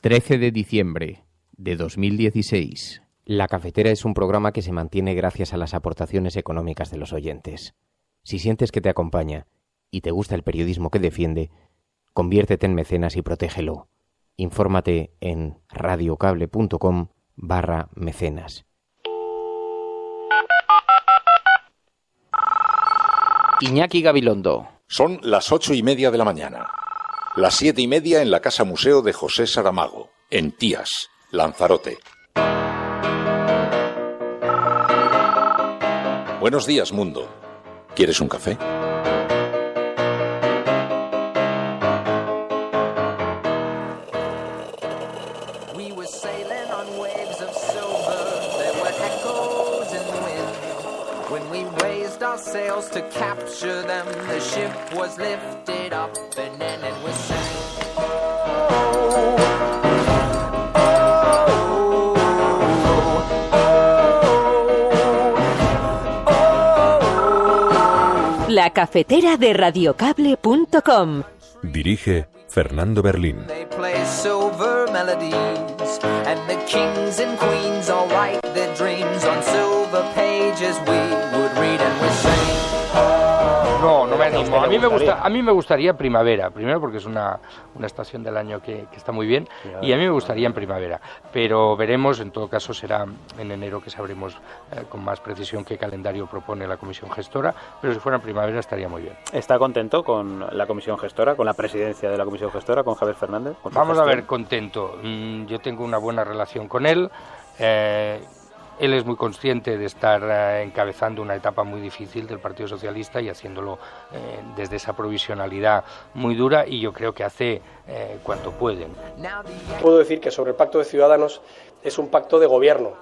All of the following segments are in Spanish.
13 de diciembre de 2016. La Cafetera es un programa que se mantiene gracias a las aportaciones económicas de los oyentes. Si sientes que te acompaña y te gusta el periodismo que defiende, conviértete en mecenas y protégelo. Infórmate en radiocable.com/mecenas. Iñaki Gabilondo. Son las 8:30 de la mañana. Las 7:30 en la Casa Museo de José Saramago, en Tías, Lanzarote. Buenos días, mundo. ¿Quieres un café? Sails to capture them, the ship was lifted up and then it was sank. La cafetera de radiocable.com. Dirige Fernando Berlín. They play silver melodies and the kings and queens all write their dreams on silver pages we would read and we sing. No me animo. A mí me gustaría primavera, primero porque es una estación del año que está muy bien, y a mí me gustaría en primavera, pero veremos, en todo caso será en enero que sabremos con más precisión qué calendario propone la Comisión Gestora, pero si fuera en primavera estaría muy bien. ¿Está contento con la Comisión Gestora, con la presidencia de la Comisión Gestora, con Javier Fernández? Vamos a ver, contento. Yo tengo una buena relación con él. Él es muy consciente de estar encabezando una etapa muy difícil del Partido Socialista y haciéndolo desde esa provisionalidad muy dura, y yo creo que hace cuanto puede. Puedo decir que sobre el Pacto de Ciudadanos es un pacto de gobierno.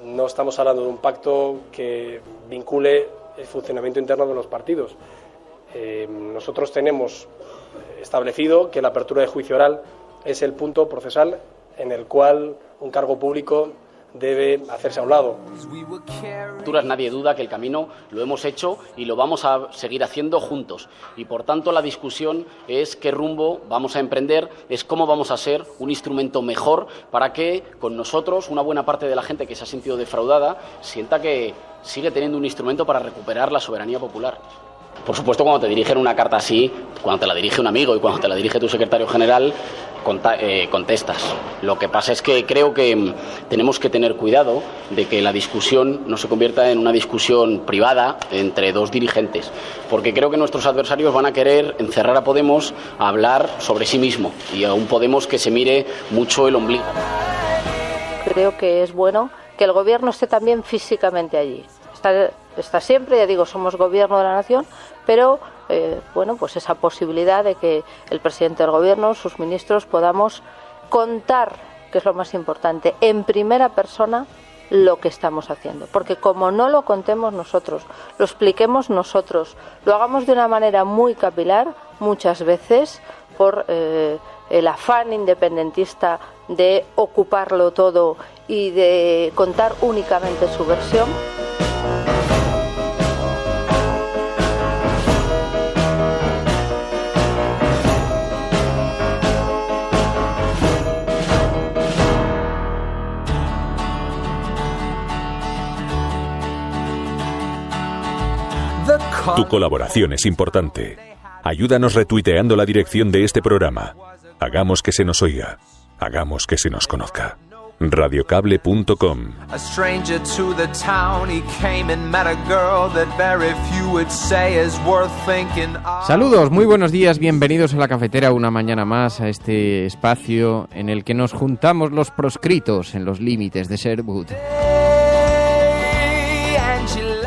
No estamos hablando de un pacto que vincule el funcionamiento interno de los partidos. Nosotros tenemos establecido que la apertura de juicio oral es el punto procesal en el cual un cargo público debe hacerse a un lado. Nadie duda que el camino lo hemos hecho y lo vamos a seguir haciendo juntos, y por tanto la discusión es qué rumbo vamos a emprender, es cómo vamos a ser un instrumento mejor para que con nosotros una buena parte de la gente que se ha sentido defraudada sienta que sigue teniendo un instrumento para recuperar la soberanía popular. Por supuesto, cuando te dirigen una carta así, cuando te la dirige un amigo y cuando te la dirige tu secretario general, contestas. Lo que pasa es que creo que tenemos que tener cuidado de que la discusión no se convierta en una discusión privada entre dos dirigentes, porque creo que nuestros adversarios van a querer encerrar a Podemos a hablar sobre sí mismo, y a un Podemos que se mire mucho el ombligo. Creo que es bueno que el gobierno esté también físicamente allí. Está siempre, ya digo, somos gobierno de la nación, pero pues esa posibilidad de que el presidente del gobierno, sus ministros, podamos contar, que es lo más importante, en primera persona lo que estamos haciendo. Porque como no lo contemos nosotros, lo expliquemos nosotros, lo hagamos de una manera muy capilar, muchas veces por el afán independentista de ocuparlo todo y de contar únicamente su versión. Tu colaboración es importante. Ayúdanos retuiteando la dirección de este programa. Hagamos que se nos oiga. Hagamos que se nos conozca. Radiocable.com. Saludos, muy buenos días, bienvenidos a La Cafetera una mañana más, a este espacio en el que nos juntamos los proscritos en los límites de Sherwood.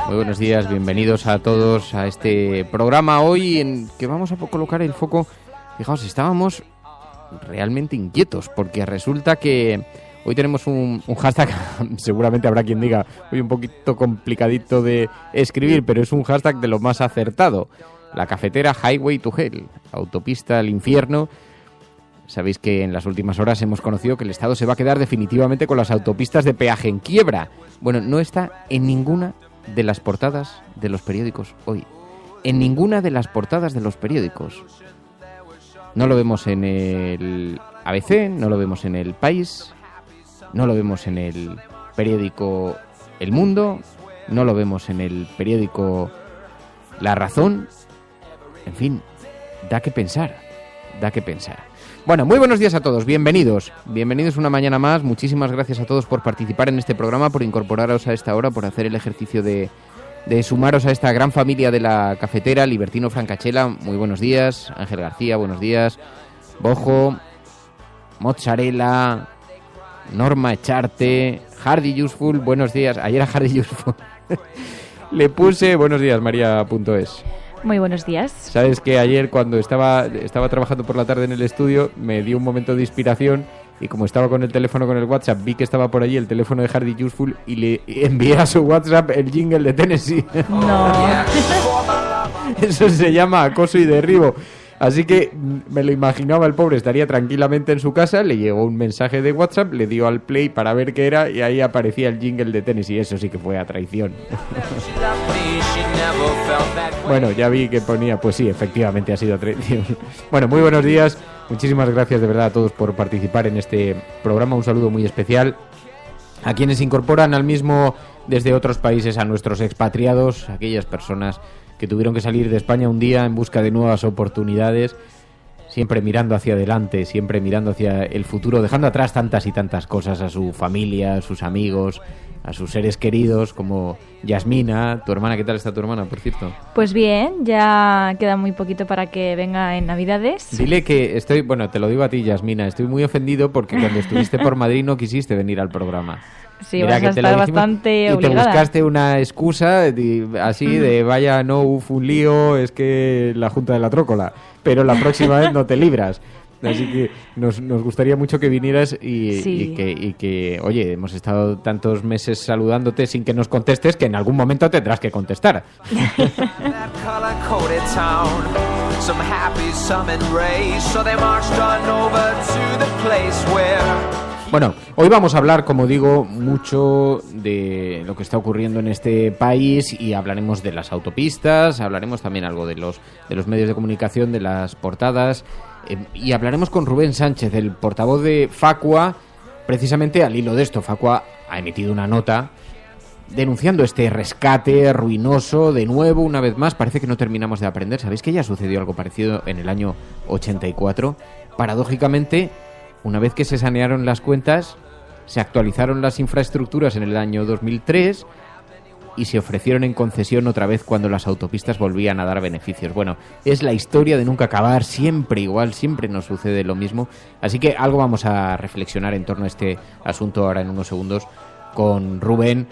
Muy buenos días, bienvenidos a todos a este programa hoy en que vamos a colocar el foco. Fijaos, estábamos realmente inquietos porque resulta que hoy tenemos un hashtag, seguramente habrá quien diga, hoy un poquito complicadito de escribir, pero es un hashtag de lo más acertado. La Cafetera Highway to Hell, autopista al infierno. Sabéis que en las últimas horas hemos conocido que el Estado se va a quedar definitivamente con las autopistas de peaje en quiebra. Bueno, no está en ninguna de las portadas de los periódicos hoy. En ninguna de las portadas de los periódicos. No lo vemos en el ABC, no lo vemos en El País, no lo vemos en el periódico El Mundo, no lo vemos en el periódico La Razón. En fin, da que pensar, da que pensar. Bueno, muy buenos días a todos, bienvenidos una mañana más. Muchísimas gracias a todos por participar en este programa, por incorporaros a esta hora, por hacer el ejercicio de sumaros a esta gran familia de la cafetera. Libertino Francachela, muy buenos días. Ángel García, buenos días. Bojo, Mozzarella, Norma Echarte, Hardy Useful, buenos días. Ayer a Hardy Useful le puse buenos días, María.es. Muy buenos días. Sabes que ayer cuando estaba trabajando por la tarde en el estudio me dio un momento de inspiración y como estaba con el teléfono con el WhatsApp vi que estaba por allí el teléfono de Hardy Useful y le envié a su WhatsApp el jingle de Tennessee. No. Eso se llama acoso y derribo. Así que me lo imaginaba, el pobre estaría tranquilamente en su casa, le llegó un mensaje de WhatsApp, le dio al play para ver qué era y ahí aparecía el jingle de Tennessee. Eso sí que fue a traición. Bueno, ya vi que ponía, pues sí, efectivamente ha sido traición. Bueno, muy buenos días, muchísimas gracias de verdad a todos por participar en este programa, un saludo muy especial a quienes se incorporan al mismo desde otros países, a nuestros expatriados, aquellas personas que tuvieron que salir de España un día en busca de nuevas oportunidades, siempre mirando hacia adelante, siempre mirando hacia el futuro, dejando atrás tantas y tantas cosas, a su familia, a sus amigos, a sus seres queridos, como Yasmina, tu hermana. ¿Qué tal está tu hermana, por cierto? Pues bien, ya queda muy poquito para que venga en Navidades. Dile que estoy, bueno, te lo digo a ti, Yasmina, estoy muy ofendido porque cuando estuviste por Madrid no quisiste venir al programa. Sí, mira, vas a estar bastante obligada. Y te buscaste una excusa así de vaya, no, un lío, es que la Junta de la Trócola, pero la próxima vez no te libras. Así que nos gustaría mucho que vinieras y que, oye, hemos estado tantos meses saludándote sin que nos contestes, que en algún momento tendrás que contestar. Bueno, hoy vamos a hablar, como digo, mucho de lo que está ocurriendo en este país y hablaremos de las autopistas, hablaremos también algo de los medios de comunicación, de las portadas, y hablaremos con Rubén Sánchez, el portavoz de Facua, precisamente al hilo de esto. Facua ha emitido una nota denunciando este rescate ruinoso, de nuevo, una vez más. Parece que no terminamos de aprender. ¿Sabéis que ya sucedió algo parecido en el año 84? Paradójicamente, una vez que se sanearon las cuentas, se actualizaron las infraestructuras en el año 2003 y se ofrecieron en concesión otra vez cuando las autopistas volvían a dar beneficios. Bueno, es la historia de nunca acabar, siempre igual, siempre nos sucede lo mismo. Así que algo vamos a reflexionar en torno a este asunto ahora en unos segundos con Rubén.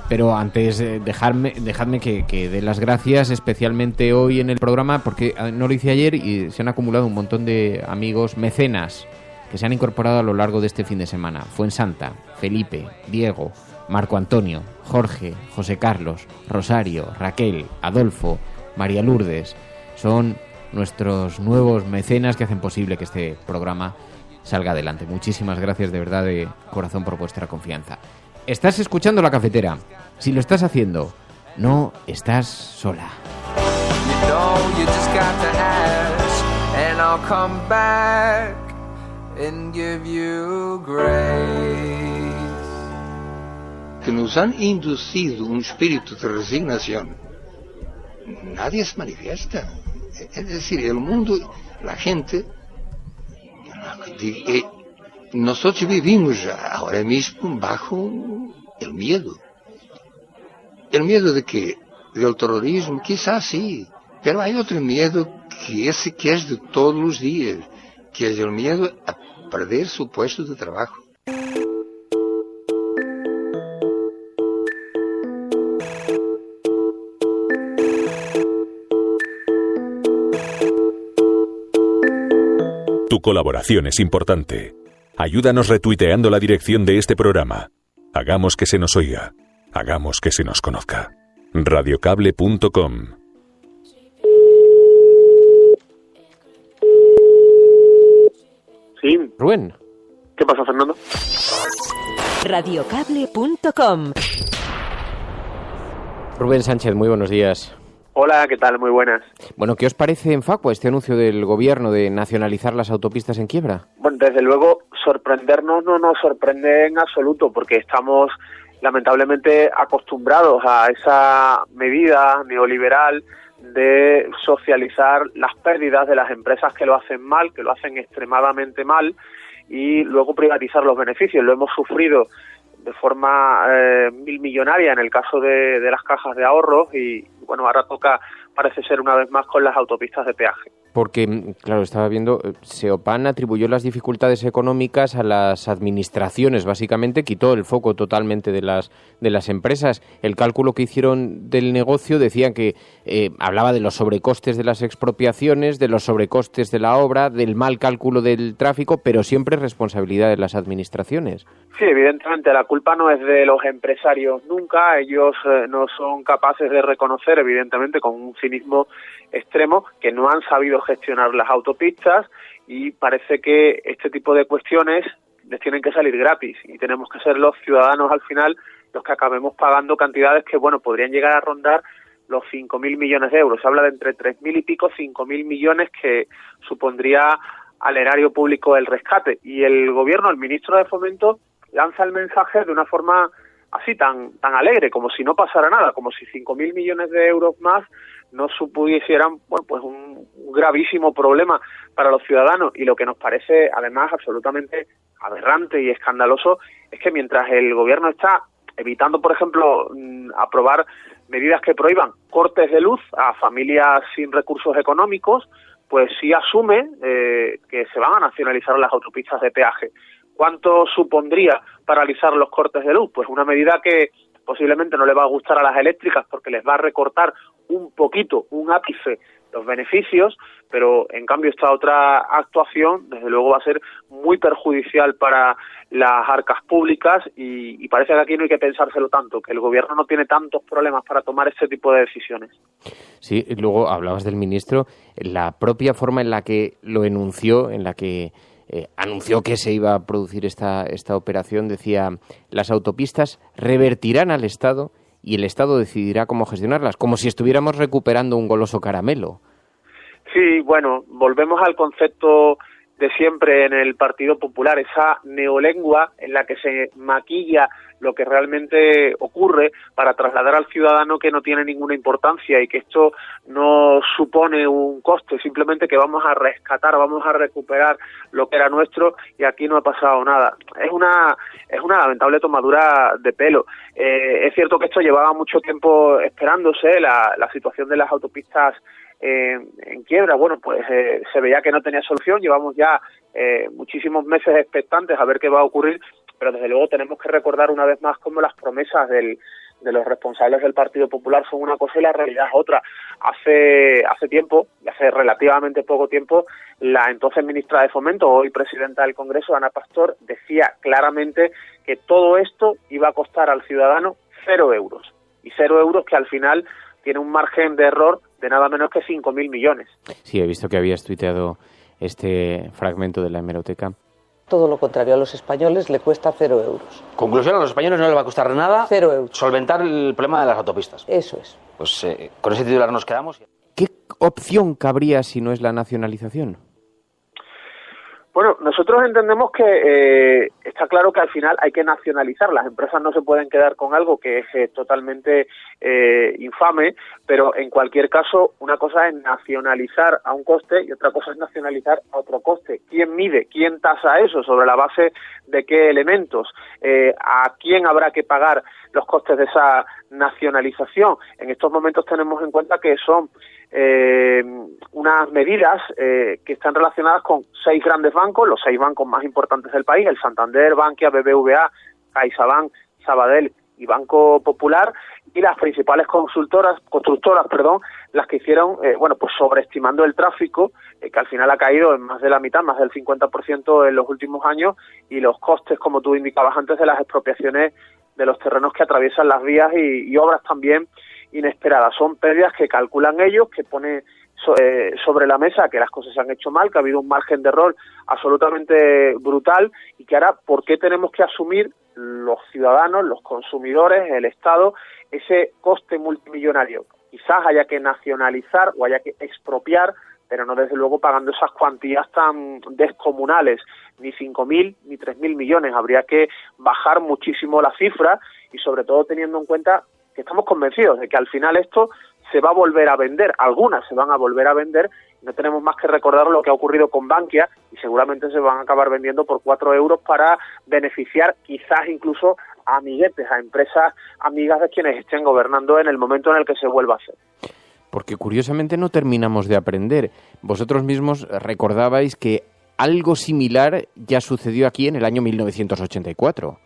Pero antes, dejadme que dé las gracias especialmente hoy en el programa, porque no lo hice ayer y se han acumulado un montón de amigos mecenas que se han incorporado a lo largo de este fin de semana. Fuensanta, Felipe, Diego, Marco Antonio, Jorge, José Carlos, Rosario, Raquel, Adolfo, María Lourdes. Son nuestros nuevos mecenas que hacen posible que este programa salga adelante. Muchísimas gracias de verdad, de corazón, por vuestra confianza. Estás escuchando La Cafetera. Si lo estás haciendo, no estás sola. Que nos han inducido un espíritu de resignación, nadie se manifiesta. Es decir, el mundo, la gente, nosotros vivimos ahora mismo bajo el miedo. ¿El miedo de qué? ¿Del terrorismo? Quizás sí, pero hay otro miedo que es de todos los días, que es el miedo a perder su puesto de trabajo. Tu colaboración es importante. Ayúdanos retuiteando la dirección de este programa. Hagamos que se nos oiga. Hagamos que se nos conozca. Radiocable.com. Sí. Rubén. ¿Qué pasa, Fernando? Radiocable.com. Rubén Sánchez, muy buenos días. Hola, ¿qué tal? Muy buenas. Bueno, ¿qué os parece en Facua este anuncio del Gobierno de nacionalizar las autopistas en quiebra? Bueno, desde luego, sorprendernos no nos sorprende en absoluto, porque estamos lamentablemente acostumbrados a esa medida neoliberal de socializar las pérdidas de las empresas que lo hacen mal, que lo hacen extremadamente mal, y luego privatizar los beneficios. Lo hemos sufrido de forma millonaria en el caso de las cajas de ahorros y, bueno, ahora toca, parece ser, una vez más con las autopistas de peaje. Porque, claro, estaba viendo, Seopan atribuyó las dificultades económicas a las administraciones, básicamente quitó el foco totalmente de las empresas. El cálculo que hicieron del negocio decían que hablaba de los sobrecostes de las expropiaciones, de los sobrecostes de la obra, del mal cálculo del tráfico, pero siempre responsabilidad de las administraciones. Sí, evidentemente la culpa no es de los empresarios nunca, ellos no son capaces de reconocer, evidentemente, con un cinismo extremo, que no han sabido gestionar las autopistas, y parece que este tipo de cuestiones les tienen que salir gratis y tenemos que ser los ciudadanos al final los que acabemos pagando cantidades que, bueno, podrían llegar a rondar los 5.000 millones de euros. Se habla de entre 3.000 y pico, 5.000 millones que supondría al erario público el rescate, y el gobierno, el ministro de Fomento, lanza el mensaje de una forma así tan alegre, como si no pasara nada, como si 5.000 millones de euros más no supusieran, bueno, pues un gravísimo problema para los ciudadanos. Y lo que nos parece además absolutamente aberrante y escandaloso es que mientras el gobierno está evitando, por ejemplo, aprobar medidas que prohíban cortes de luz a familias sin recursos económicos, pues sí asume que se van a nacionalizar las autopistas de peaje. ¿Cuánto supondría paralizar los cortes de luz? Pues una medida que posiblemente no le va a gustar a las eléctricas porque les va a recortar un poquito, un ápice, los beneficios, pero en cambio esta otra actuación desde luego va a ser muy perjudicial para las arcas públicas y parece que aquí no hay que pensárselo tanto, que el gobierno no tiene tantos problemas para tomar este tipo de decisiones. Sí, luego hablabas del ministro, la propia forma en la que lo enunció, en la que anunció que se iba a producir esta operación, decía: las autopistas revertirán al Estado y el Estado decidirá cómo gestionarlas, como si estuviéramos recuperando un goloso caramelo. Sí, bueno, volvemos al concepto de siempre en el Partido Popular, esa neolengua en la que se maquilla lo que realmente ocurre para trasladar al ciudadano que no tiene ninguna importancia y que esto no supone un coste, simplemente que vamos a rescatar, vamos a recuperar lo que era nuestro y aquí no ha pasado nada. Es una lamentable tomadura de pelo. Es cierto que esto llevaba mucho tiempo esperándose, la situación de las autopistas en quiebra, bueno, pues se veía que no tenía solución. Llevamos ya muchísimos meses expectantes a ver qué va a ocurrir, pero desde luego tenemos que recordar una vez más cómo las promesas de los responsables del Partido Popular son una cosa y la realidad es otra. Hace tiempo, hace relativamente poco tiempo, la entonces ministra de Fomento, hoy presidenta del Congreso, Ana Pastor, decía claramente que todo esto iba a costar al ciudadano 0 euros, y 0 euros que al final tiene un margen de error de nada menos que 5.000 millones. Sí, he visto que habías tuiteado este fragmento de la hemeroteca. Todo lo contrario, a los españoles le cuesta 0 euros. Conclusión, a los españoles no les va a costar nada 0 euros. Solventar el problema de las autopistas. Eso es. Pues con ese titular nos quedamos. ¿Qué opción cabría si no es la nacionalización? Bueno, nosotros entendemos que está claro que al final hay que nacionalizar. Las empresas no se pueden quedar con algo que es totalmente infame, pero en cualquier caso una cosa es nacionalizar a un coste y otra cosa es nacionalizar a otro coste. ¿Quién mide? ¿Quién tasa eso? ¿Sobre la base de qué elementos? ¿A quién habrá que pagar los costes de esa nacionalización? En estos momentos tenemos en cuenta que son unas medidas que están relacionadas con 6 grandes bancos, los 6 bancos más importantes del país, el Santander, Bankia, BBVA, CaixaBank, Sabadell y Banco Popular, y las principales constructoras, las que hicieron, pues sobreestimando el tráfico, que al final ha caído en más de la mitad, más del 50% en los últimos años, y los costes, como tú indicabas antes, de las expropiaciones de los terrenos que atraviesan las vías y obras también inesperadas. Son pérdidas que calculan ellos, que pone sobre la mesa que las cosas se han hecho mal, que ha habido un margen de error absolutamente brutal y que ahora, ¿por qué tenemos que asumir los ciudadanos, los consumidores, el Estado, ese coste multimillonario? quizás haya que nacionalizar o haya que expropiar, pero no desde luego pagando esas cuantías tan descomunales, ni 5.000 ni 3.000 millones. Habría que bajar muchísimo la cifra y sobre todo teniendo en cuenta que estamos convencidos de que al final esto se va a volver a vender, algunas se van a volver a vender, no tenemos más que recordar lo que ha ocurrido con Bankia y seguramente se van a acabar vendiendo por 4 euros para beneficiar quizás incluso a amiguetes, a empresas amigas de quienes estén gobernando en el momento en el que se vuelva a hacer. Porque curiosamente no terminamos de aprender. Vosotros mismos recordabais que algo similar ya sucedió aquí en el año 1984.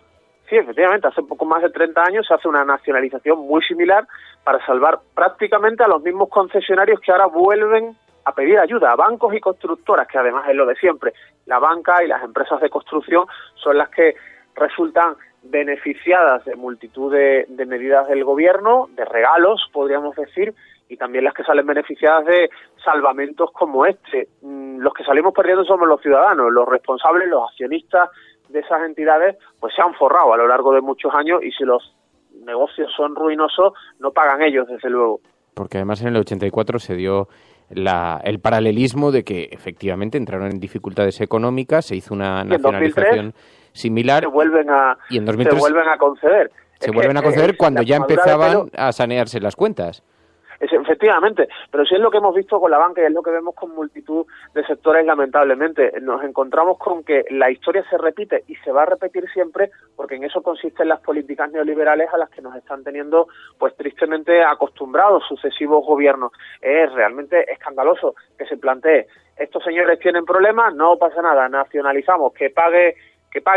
Sí, efectivamente, hace poco más de 30 años se hace una nacionalización muy similar para salvar prácticamente a los mismos concesionarios que ahora vuelven a pedir ayuda a bancos y constructoras, que además es lo de siempre. La banca y las empresas de construcción son las que resultan beneficiadas de multitud de medidas del gobierno, de regalos, podríamos decir, y también las que salen beneficiadas de salvamentos como este. Los que salimos perdiendo somos los ciudadanos, los responsables, los accionistas de esas entidades, pues se han forrado a lo largo de muchos años y si los negocios son ruinosos, no pagan ellos, desde luego. Porque además en el 84 se dio el paralelismo de que efectivamente entraron en dificultades económicas, se hizo una nacionalización similar y en 2003 se vuelven a conceder. Se vuelven a conceder cuando ya empezaban a sanearse las cuentas. Efectivamente, pero sí es lo que hemos visto con la banca y es lo que vemos con multitud de sectores, lamentablemente. Nos encontramos con que la historia se repite y se va a repetir siempre porque en eso consisten las políticas neoliberales a las que nos están teniendo pues tristemente acostumbrados sucesivos gobiernos. Es realmente escandaloso que se plantee, estos señores tienen problemas, no pasa nada, nacionalizamos, que pague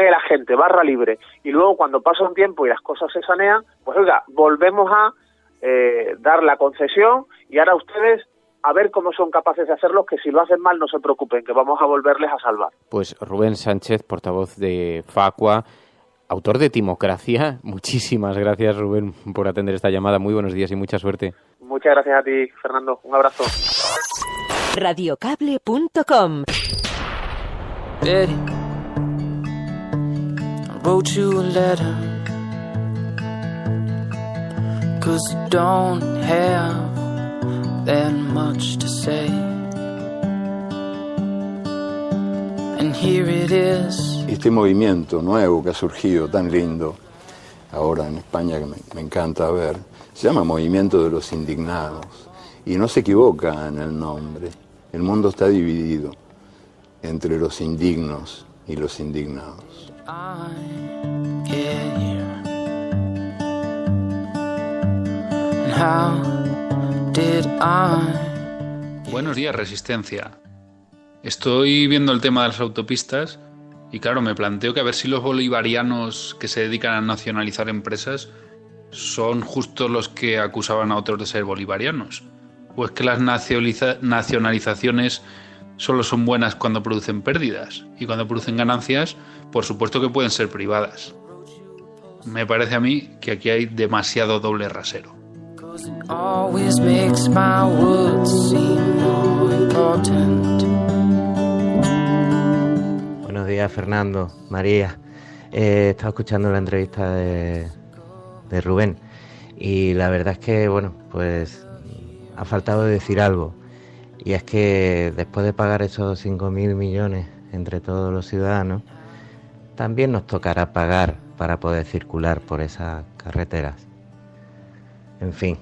la gente, barra libre, y luego cuando pasa un tiempo y las cosas se sanean, pues oiga, volvemos a dar la concesión y ahora ustedes a ver cómo son capaces de hacerlo, que si lo hacen mal no se preocupen, que vamos a volverles a salvar. Pues Rubén Sánchez, portavoz de Facua, autor de Timocracia, muchísimas gracias Rubén por atender esta llamada, muy buenos días y mucha suerte. Muchas gracias a ti, Fernando, un abrazo. Radiocable.com. Betty, I wrote you a letter 'cause I don't have that much to say, and here it is. Este movimiento nuevo que ha surgido tan lindo ahora en España, que me encanta ver, se llama Movimiento de los Indignados y no se equivoca en el nombre. El mundo está dividido entre los indignos y los indignados. Buenos días, Resistencia. Estoy viendo el tema de las autopistas y claro, me planteo que a ver si los bolivarianos que se dedican a nacionalizar empresas son justo los que acusaban a otros de ser bolivarianos. ¿O es que las nacionalizaciones solo son buenas cuando producen pérdidas? Y cuando producen ganancias, por supuesto que pueden ser privadas. Me parece a mí que aquí hay demasiado doble rasero. Buenos días, Fernando, María. He estado escuchando la entrevista de Rubén y la verdad es que, bueno, pues ha faltado decir algo. Y es que después de pagar esos 5.000 millones entre todos los ciudadanos, también nos tocará pagar para poder circular por esas carreteras. En fin,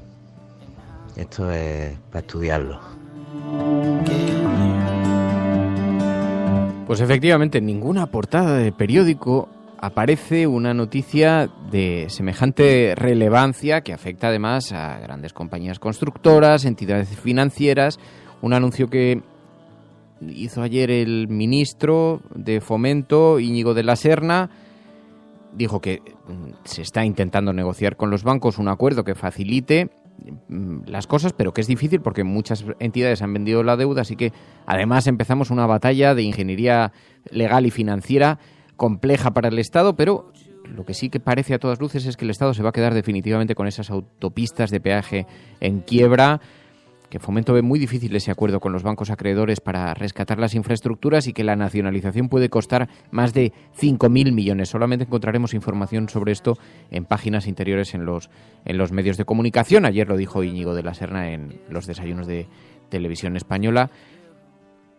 esto es para estudiarlo. Pues efectivamente, en ninguna portada de periódico aparece una noticia de semejante relevancia que afecta además a grandes compañías constructoras, entidades financieras. Un anuncio que hizo ayer el ministro de Fomento, Íñigo de la Serna, dijo que se está intentando negociar con los bancos un acuerdo que facilite las cosas, pero que es difícil porque muchas entidades han vendido la deuda, así que además empezamos una batalla de ingeniería legal y financiera compleja para el Estado, pero lo que sí que parece a todas luces es que el Estado se va a quedar definitivamente con esas autopistas de peaje en quiebra, que Fomento ve muy difícil ese acuerdo con los bancos acreedores para rescatar las infraestructuras y que la nacionalización puede costar más de 5.000 millones. Solamente encontraremos información sobre esto en páginas interiores en los medios de comunicación. Ayer lo dijo Íñigo de la Serna en los desayunos de Televisión Española.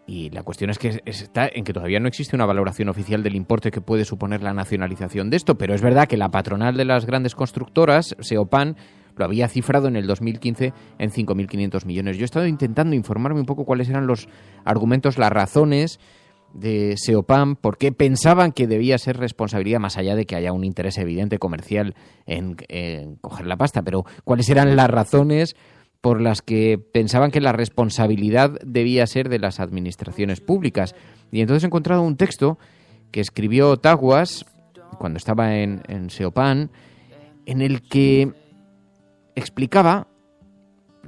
Y la cuestión es que está en que todavía no existe una valoración oficial del importe que puede suponer la nacionalización de esto, pero es verdad que la patronal de las grandes constructoras, Seopan, lo había cifrado en el 2015 en 5.500 millones. Yo he estado intentando informarme un poco cuáles eran los argumentos, las razones de Seopan, por qué pensaban que debía ser responsabilidad, más allá de que haya un interés evidente comercial en coger la pasta, pero cuáles eran las razones por las que pensaban que la responsabilidad debía ser de las administraciones públicas. Y entonces he encontrado un texto que escribió Taguas cuando estaba en Seopan, en el que explicaba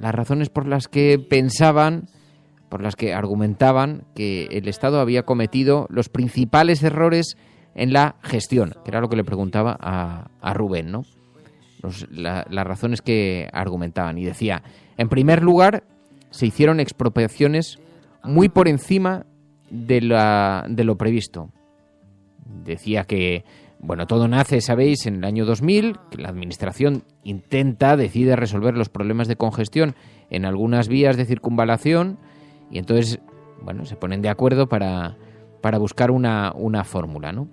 las razones por las que pensaban, por las que argumentaban que el Estado había cometido los principales errores en la gestión, que era lo que le preguntaba a Rubén, ¿no? Las razones que argumentaban. Y decía, en primer lugar, se hicieron expropiaciones muy por encima de lo previsto. Decía que, bueno, todo nace, sabéis, en el año 2000, que la Administración decide resolver los problemas de congestión en algunas vías de circunvalación y entonces, bueno, se ponen de acuerdo para buscar una fórmula, ¿no?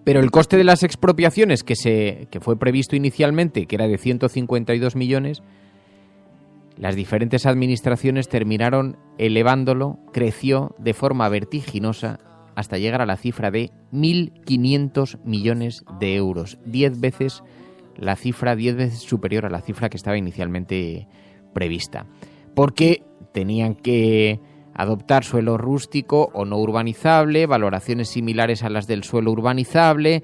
Pero el coste de las expropiaciones que fue previsto inicialmente, que era de 152 millones, las diferentes administraciones terminaron elevándolo, creció de forma vertiginosa hasta llegar a la cifra de 1.500 millones de euros. 10 veces superior a la cifra que estaba inicialmente prevista. Porque tenían que adoptar suelo rústico o no urbanizable, valoraciones similares a las del suelo urbanizable.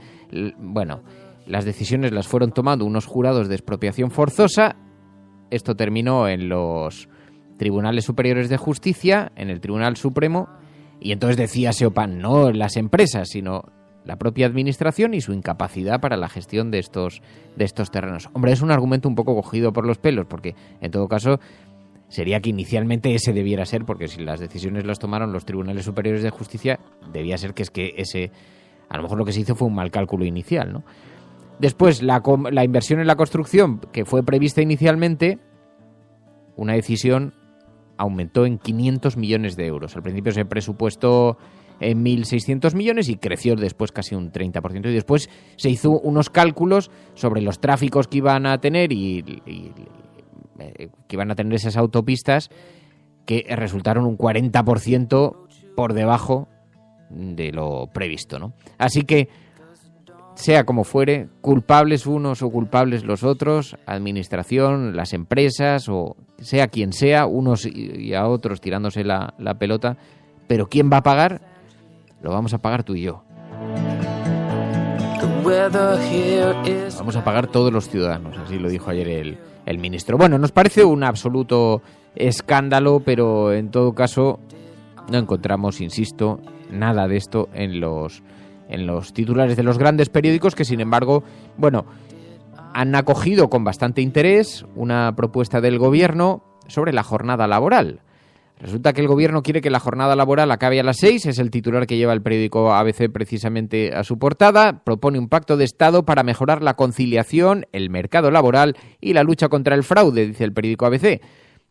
Bueno, las decisiones las fueron tomando unos jurados de expropiación forzosa. Esto terminó en los tribunales superiores de justicia, en el Tribunal Supremo, y entonces decía Seopan, no las empresas, sino la propia administración y su incapacidad para la gestión de estos terrenos. Hombre, es un argumento un poco cogido por los pelos, porque en todo caso sería que inicialmente ese debiera ser, porque si las decisiones las tomaron los tribunales superiores de justicia, debía ser que ese, a lo mejor lo que se hizo fue un mal cálculo inicial, ¿no? Después, la inversión en la construcción, que fue prevista inicialmente, una decisión aumentó en 500 millones de euros. Al principio se presupuestó en 1.600 millones y creció después casi un 30%. Y después se hizo unos cálculos sobre los tráficos que iban a tener que iban a tener esas autopistas que resultaron un 40% por debajo de lo previsto, ¿no? Así que, sea como fuere, culpables unos o culpables los otros, administración, las empresas o sea quien sea, unos y a otros tirándose la pelota, pero ¿quién va a pagar? Lo vamos a pagar tú y yo. Vamos a pagar todos los ciudadanos, así lo dijo ayer el ministro. Bueno, nos parece un absoluto escándalo, pero en todo caso no encontramos, insisto, nada de esto en los titulares de los grandes periódicos que, sin embargo, bueno, han acogido con bastante interés una propuesta del gobierno sobre la jornada laboral. Resulta que el gobierno quiere que la jornada laboral acabe a las 6, es el titular que lleva el periódico ABC precisamente a su portada. Propone un pacto de Estado para mejorar la conciliación, el mercado laboral y la lucha contra el fraude, dice el periódico ABC.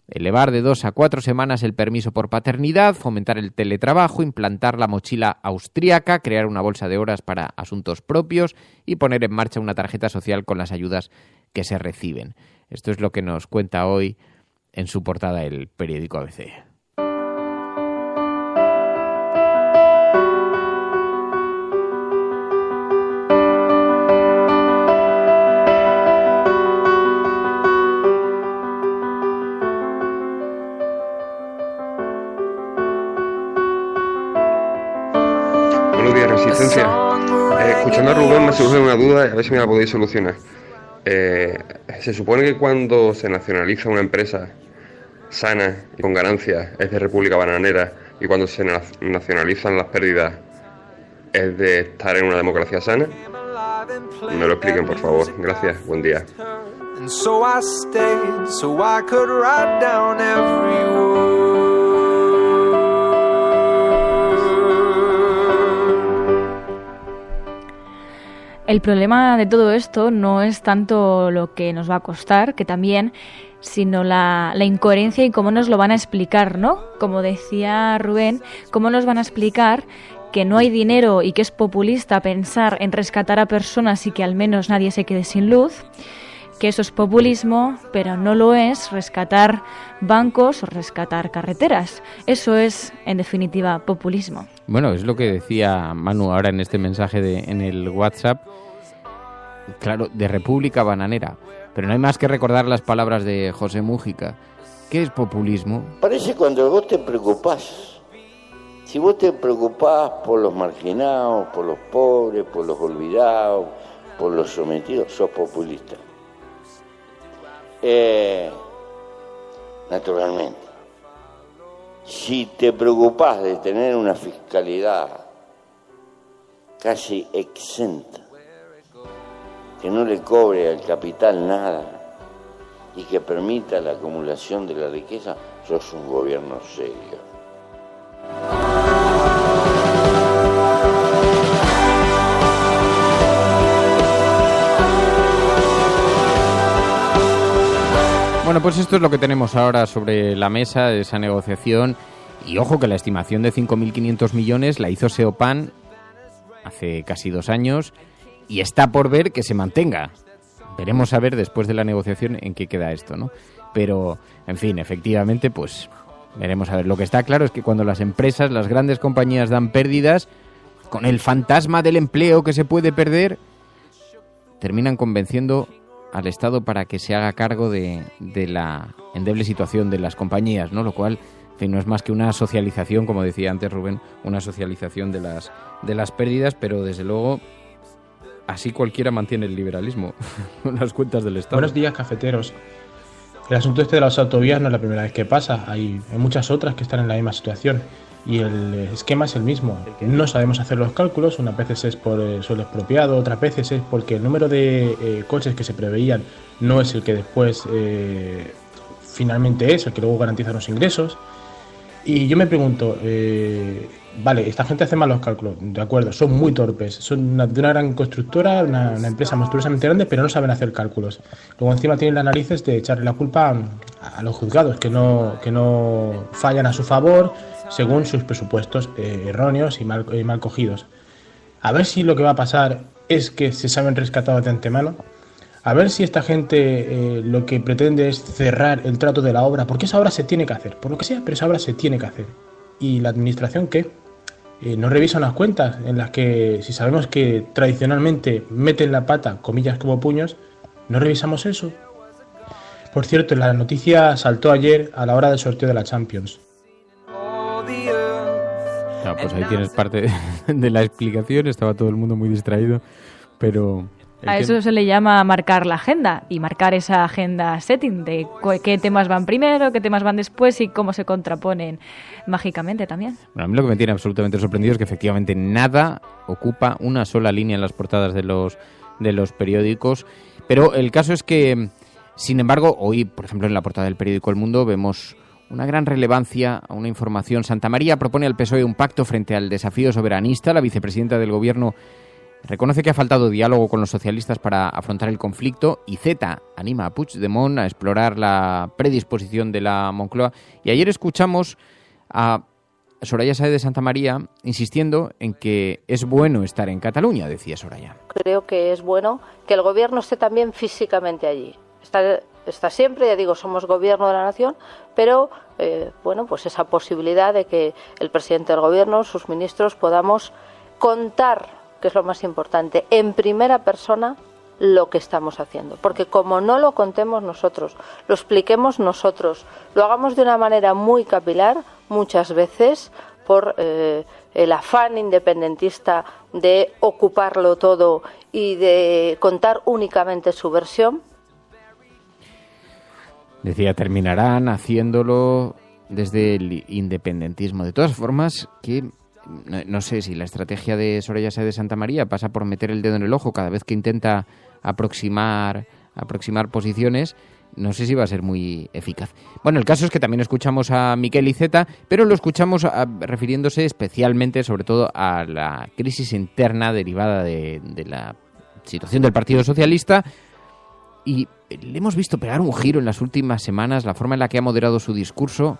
Elevar de 2 a 4 semanas el permiso por paternidad, fomentar el teletrabajo, implantar la mochila austríaca, crear una bolsa de horas para asuntos propios y poner en marcha una tarjeta social con las ayudas que se reciben. Esto es lo que nos cuenta hoy en su portada el periódico ABC. Resistencia. Escuchando a Rubén me surge una duda, a ver si me la podéis solucionar. Se supone que cuando se nacionaliza una empresa sana y con ganancias es de República Bananera, y cuando se nacionalizan las pérdidas es de estar en una democracia sana. Me lo expliquen, por favor. Gracias, buen día. And so I stayed, so I could write down every word. El problema de todo esto no es tanto lo que nos va a costar, que también, sino la incoherencia y cómo nos lo van a explicar, ¿no? Como decía Rubén, cómo nos van a explicar que no hay dinero y que es populista pensar en rescatar a personas y que al menos nadie se quede sin luz, que eso es populismo, pero no lo es rescatar bancos o rescatar carreteras. Eso es, en definitiva, populismo. Bueno, es lo que decía Manu ahora en este mensaje en el WhatsApp, claro, de República Bananera. Pero no hay más que recordar las palabras de José Mújica. ¿Qué es populismo? Parece cuando vos te preocupás. Si vos te preocupás por los marginados, por los pobres, por los olvidados, por los sometidos, sos populista. Naturalmente. Si te preocupás de tener una fiscalidad casi exenta, que no le cobre al capital nada y que permita la acumulación de la riqueza, sos un gobierno serio. Bueno, pues esto es lo que tenemos ahora sobre la mesa de esa negociación. Y ojo que la estimación de 5.500 millones la hizo Seopan hace casi 2 años y está por ver que se mantenga. Veremos a ver después de la negociación en qué queda esto, ¿no? Pero, en fin, efectivamente, pues veremos a ver. Lo que está claro es que cuando las empresas, las grandes compañías dan pérdidas, con el fantasma del empleo que se puede perder, terminan convenciendo al Estado para que se haga cargo de la endeble situación de las compañías, ¿no? Lo cual, en fin, no es más que una socialización, como decía antes Rubén, una socialización de las pérdidas, pero desde luego así cualquiera mantiene el liberalismo, las cuentas del Estado. Buenos días, cafeteros. El asunto este de las autovías no es la primera vez que pasa, hay muchas otras que están en la misma situación. Y el esquema es el mismo. No sabemos hacer los cálculos, unas veces es por suelo expropiado, otras veces es porque el número de coches que se preveían no es el que después finalmente es, el que luego garantiza los ingresos. Y yo me pregunto, vale, esta gente hace mal los cálculos, de acuerdo, son muy torpes, son de una gran constructora, una empresa monstruosamente grande, pero no saben hacer cálculos. Luego encima tienen las narices de echarle la culpa a los juzgados, que no fallan a su favor según sus presupuestos erróneos y mal cogidos. A ver si lo que va a pasar es que se saben rescatados de antemano. A ver si esta gente lo que pretende es cerrar el trato de la obra, porque esa obra se tiene que hacer, por lo que sea, pero esa obra se tiene que hacer. ¿Y la administración qué? No revisa unas cuentas en las que, si sabemos que tradicionalmente meten la pata, comillas como puños, ¿no revisamos eso? Por cierto, la noticia saltó ayer a la hora del sorteo de la Champions. No, pues ahí tienes parte de la explicación, estaba todo el mundo muy distraído, pero... A eso se le llama marcar la agenda y marcar esa agenda setting de qué temas van primero, qué temas van después y cómo se contraponen mágicamente también. Bueno, a mí lo que me tiene absolutamente sorprendido es que efectivamente nada ocupa una sola línea en las portadas de los periódicos, pero el caso es que, sin embargo, hoy, por ejemplo, en la portada del periódico El Mundo vemos una gran relevancia a una información. Santa María propone al PSOE un pacto frente al desafío soberanista. La vicepresidenta del Gobierno reconoce que ha faltado diálogo con los socialistas para afrontar el conflicto y Z anima a Puigdemont a explorar la predisposición de la Moncloa. Y ayer escuchamos a Soraya Sáez de Santa María insistiendo en que es bueno estar en Cataluña, decía Soraya. Creo que es bueno que el Gobierno esté también físicamente allí. Está siempre, ya digo, somos Gobierno de la Nación, pero bueno, pues esa posibilidad de que el presidente del Gobierno, sus ministros, podamos contar, que es lo más importante, en primera persona lo que estamos haciendo. Porque como no lo contemos nosotros, lo expliquemos nosotros, lo hagamos de una manera muy capilar, muchas veces, por el afán independentista de ocuparlo todo y de contar únicamente su versión. Decía, terminarán haciéndolo desde el independentismo. De todas formas, que no sé si la estrategia de Soraya Sáez de Santa María pasa por meter el dedo en el ojo cada vez que intenta aproximar aproximar posiciones, no sé si va a ser muy eficaz. Bueno, el caso es que también escuchamos a Miquel Iceta, pero lo escuchamos refiriéndose especialmente, sobre todo, a la crisis interna derivada de la situación del Partido Socialista, y le hemos visto pegar un giro en las últimas semanas, la forma en la que ha moderado su discurso,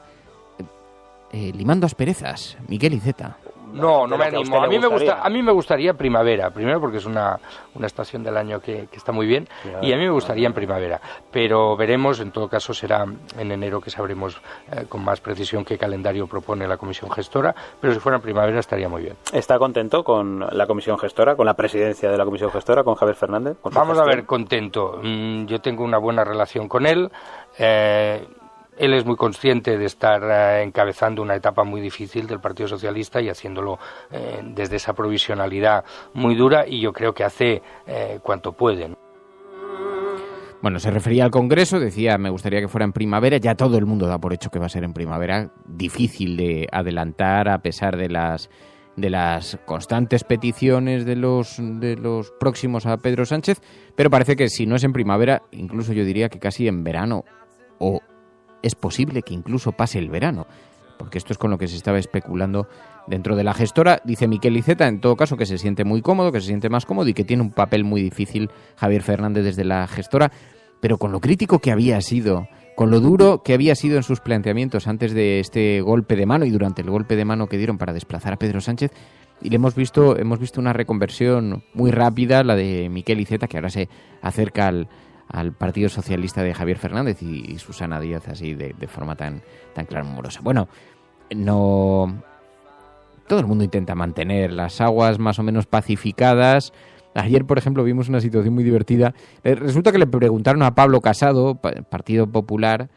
limando asperezas. Miquel Iceta. No me animo. A mí me gustaría primavera, primero porque es una estación del año que está muy bien, y a mí me gustaría en primavera, pero veremos, en todo caso será en enero que sabremos con más precisión qué calendario propone la comisión gestora, pero si fuera en primavera estaría muy bien. ¿Está contento con la comisión gestora, con la presidencia de la comisión gestora, con Javier Fernández? Vamos a ver, contento. Yo tengo una buena relación con él. Él es muy consciente de estar encabezando una etapa muy difícil del Partido Socialista y haciéndolo desde esa provisionalidad muy dura, y yo creo que hace cuanto puede, ¿no? Bueno, se refería al Congreso, decía, me gustaría que fuera en primavera. Ya todo el mundo da por hecho que va a ser en primavera. Difícil de adelantar a pesar de las constantes peticiones de los próximos a Pedro Sánchez, pero parece que si no es en primavera, incluso yo diría que casi en verano, o es posible que incluso pase el verano, porque esto es con lo que se estaba especulando dentro de la gestora. Dice Miquel Iceta, en todo caso, que se siente muy cómodo, que se siente más cómodo y que tiene un papel muy difícil Javier Fernández desde la gestora, pero con lo crítico que había sido, con lo duro que había sido en sus planteamientos antes de este golpe de mano y durante el golpe de mano que dieron para desplazar a Pedro Sánchez, y le hemos visto una reconversión muy rápida, la de Miquel Iceta, que ahora se acerca al Partido Socialista de Javier Fernández y Susana Díaz, así de forma tan clamorosa. Bueno, no, todo el mundo intenta mantener las aguas más o menos pacificadas. Ayer, por ejemplo, vimos una situación muy divertida. Resulta que le preguntaron a Pablo Casado, Partido Popular,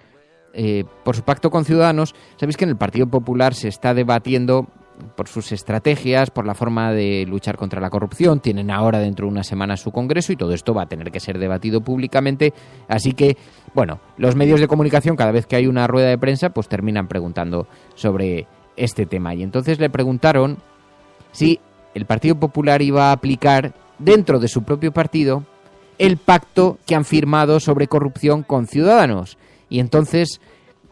por su pacto con Ciudadanos. Sabéis que en el Partido Popular se está debatiendo por sus estrategias, por la forma de luchar contra la corrupción. Tienen ahora dentro de una semana su congreso y todo esto va a tener que ser debatido públicamente. Así que, bueno, los medios de comunicación, cada vez que hay una rueda de prensa, pues terminan preguntando sobre este tema. Y entonces le preguntaron si el Partido Popular iba a aplicar dentro de su propio partido el pacto que han firmado sobre corrupción con Ciudadanos. Y entonces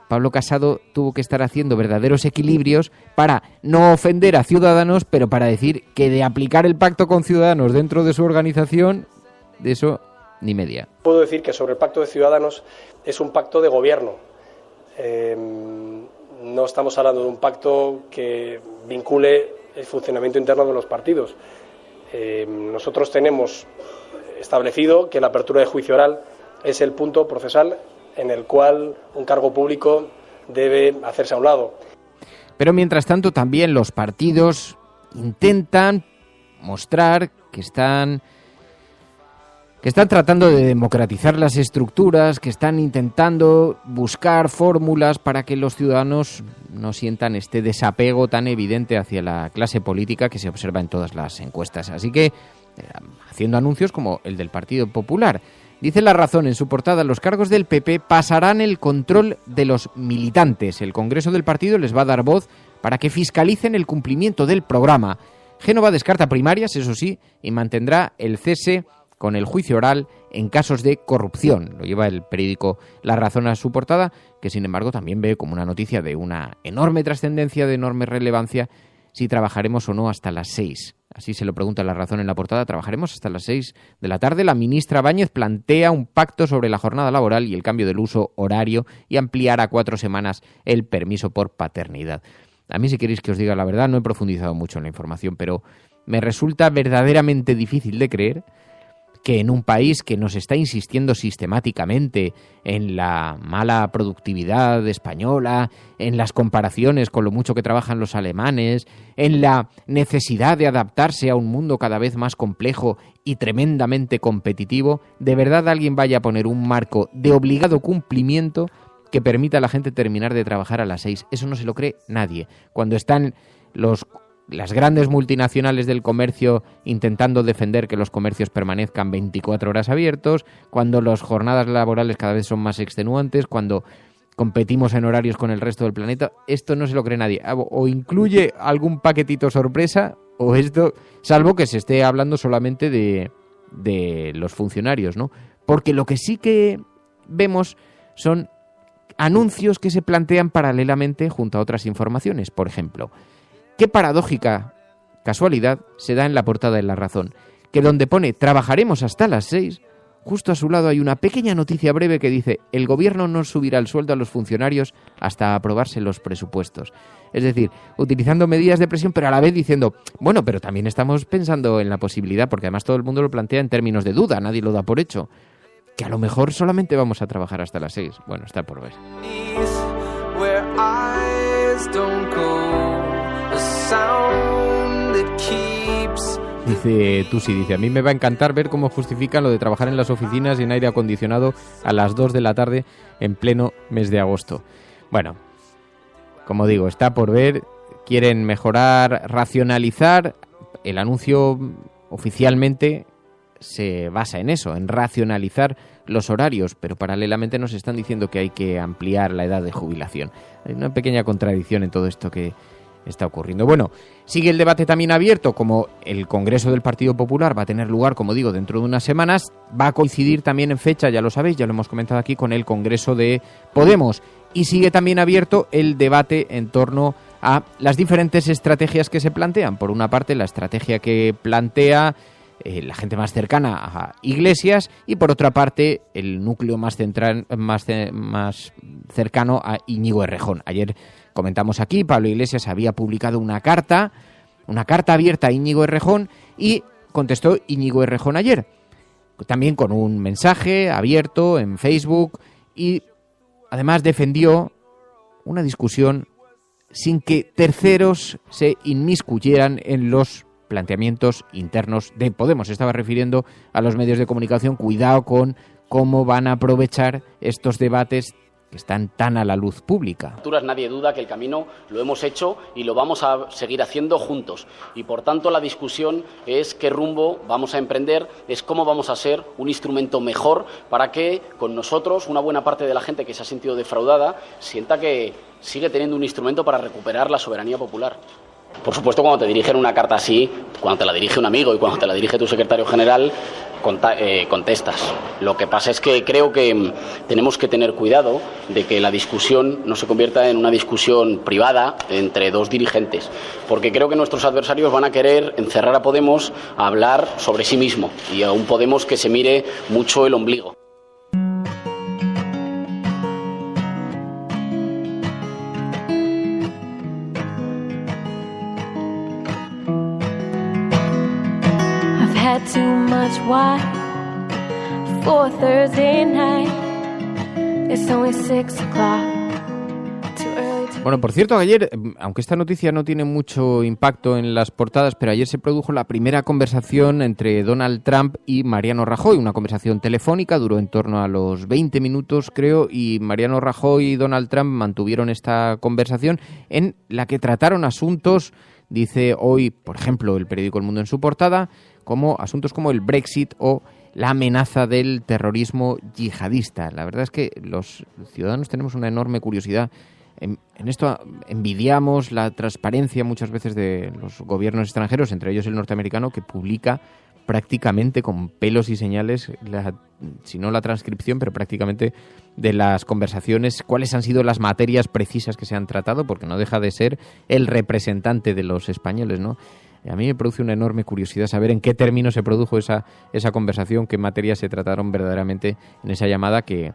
Pablo Casado tuvo que estar haciendo verdaderos equilibrios para no ofender a Ciudadanos, pero para decir que de aplicar el pacto con Ciudadanos dentro de su organización, de eso ni media. Puedo decir que sobre el pacto de Ciudadanos es un pacto de gobierno. No estamos hablando de un pacto que vincule el funcionamiento interno de los partidos. Nosotros tenemos establecido que la apertura de juicio oral es el punto procesal en el cual un cargo público debe hacerse a un lado. Pero mientras tanto también los partidos intentan mostrar que están tratando de democratizar las estructuras, que están intentando buscar fórmulas para que los ciudadanos no sientan este desapego tan evidente hacia la clase política que se observa en todas las encuestas. Así que, haciendo anuncios como el del Partido Popular. Dice La Razón en su portada: los cargos del PP pasarán el control de los militantes. El Congreso del partido les va a dar voz para que fiscalicen el cumplimiento del programa. Génova descarta primarias, eso sí, y mantendrá el cese con el juicio oral en casos de corrupción. Lo lleva el periódico La Razón a su portada, que sin embargo también ve como una noticia de una enorme trascendencia, de enorme relevancia, si trabajaremos o no hasta las 6. Así se lo pregunta La Razón en la portada. ¿Trabajaremos hasta las 6 de la tarde? La ministra Báñez plantea un pacto sobre la jornada laboral y el cambio del uso horario y ampliar a 4 semanas el permiso por paternidad. A mí, si queréis que os diga la verdad, no he profundizado mucho en la información, pero me resulta verdaderamente difícil de creer que en un país que nos está insistiendo sistemáticamente en la mala productividad española, en las comparaciones con lo mucho que trabajan los alemanes, en la necesidad de adaptarse a un mundo cada vez más complejo y tremendamente competitivo, de verdad alguien vaya a poner un marco de obligado cumplimiento que permita a la gente terminar de trabajar a las 6. Eso no se lo cree nadie. Cuando están las grandes multinacionales del comercio intentando defender que los comercios permanezcan 24 horas abiertos, cuando las jornadas laborales cada vez son más extenuantes, cuando competimos en horarios con el resto del planeta, esto no se lo cree nadie. O incluye algún paquetito sorpresa, o esto, salvo que se esté hablando solamente de los funcionarios, ¿no? porque lo que sí que vemos son anuncios que se plantean paralelamente junto a otras informaciones. Por ejemplo, qué paradójica casualidad se da en la portada de La Razón, que donde pone trabajaremos hasta las 6, justo a su lado hay una pequeña noticia breve que dice el gobierno no subirá el sueldo a los funcionarios hasta aprobarse los presupuestos. Es decir, utilizando medidas de presión, pero a la vez diciendo, bueno, pero también estamos pensando en la posibilidad, porque además todo el mundo lo plantea en términos de duda, nadie lo da por hecho, que a lo mejor solamente vamos a trabajar hasta las 6. Bueno, está por ver. Dice Tusi, dice, a mí me va a encantar ver cómo justifican lo de trabajar en las oficinas y en aire acondicionado a las 2 de la tarde en pleno mes de agosto. Bueno, como digo, está por ver, quieren mejorar, racionalizar. El anuncio oficialmente se basa en eso, en racionalizar los horarios, pero paralelamente nos están diciendo que hay que ampliar la edad de jubilación. Hay una pequeña contradicción en todo esto que está ocurriendo. Bueno, sigue el debate también abierto, como el Congreso del Partido Popular va a tener lugar, como digo, dentro de unas semanas, va a coincidir también en fecha, ya lo sabéis, ya lo hemos comentado aquí, con el Congreso de Podemos, y sigue también abierto el debate en torno a las diferentes estrategias que se plantean. Por una parte, la estrategia que plantea la gente más cercana a Iglesias, y por otra parte el núcleo más cercano a Íñigo Errejón. Ayer comentamos aquí, Pablo Iglesias había publicado una carta abierta a Íñigo Errejón, y contestó Íñigo Errejón ayer, también con un mensaje abierto en Facebook, y además defendió una discusión sin que terceros se inmiscuyeran en los planteamientos internos de Podemos. Estaba refiriendo a los medios de comunicación. Cuidado con cómo van a aprovechar estos debates que están tan a la luz pública. Nadie duda que el camino lo hemos hecho y lo vamos a seguir haciendo juntos. Y por tanto la discusión es qué rumbo vamos a emprender, es cómo vamos a ser un instrumento mejor para que con nosotros una buena parte de la gente que se ha sentido defraudada sienta que sigue teniendo un instrumento para recuperar la soberanía popular. Por supuesto, cuando te dirigen una carta así, cuando te la dirige un amigo y cuando te la dirige tu secretario general, contestas. Lo que pasa es que creo que tenemos que tener cuidado de que la discusión no se convierta en una discusión privada entre dos dirigentes, porque creo que nuestros adversarios van a querer encerrar a Podemos a hablar sobre sí mismo, y a un Podemos que se mire mucho el ombligo. Too much wine for Thursday night. It's only 6 o'clock. Bueno, por cierto, ayer, aunque esta noticia no tiene mucho impacto en las portadas, pero ayer se produjo la primera conversación entre Donald Trump y Mariano Rajoy, una conversación telefónica, duró en torno a los 20 minutos, creo, y Mariano Rajoy y Donald Trump mantuvieron esta conversación en la que trataron asuntos, dice hoy, por ejemplo, el periódico El Mundo en su portada, como asuntos como el Brexit o la amenaza del terrorismo yihadista. La verdad es que los ciudadanos tenemos una enorme curiosidad. En esto envidiamos la transparencia muchas veces de los gobiernos extranjeros, entre ellos el norteamericano, que publica prácticamente con pelos y señales, si no la transcripción, pero prácticamente de las conversaciones, cuáles han sido las materias precisas que se han tratado, porque no deja de ser el representante de los españoles, ¿no? A mí me produce una enorme curiosidad saber en qué términos se produjo esa conversación, qué materias se trataron verdaderamente en esa llamada que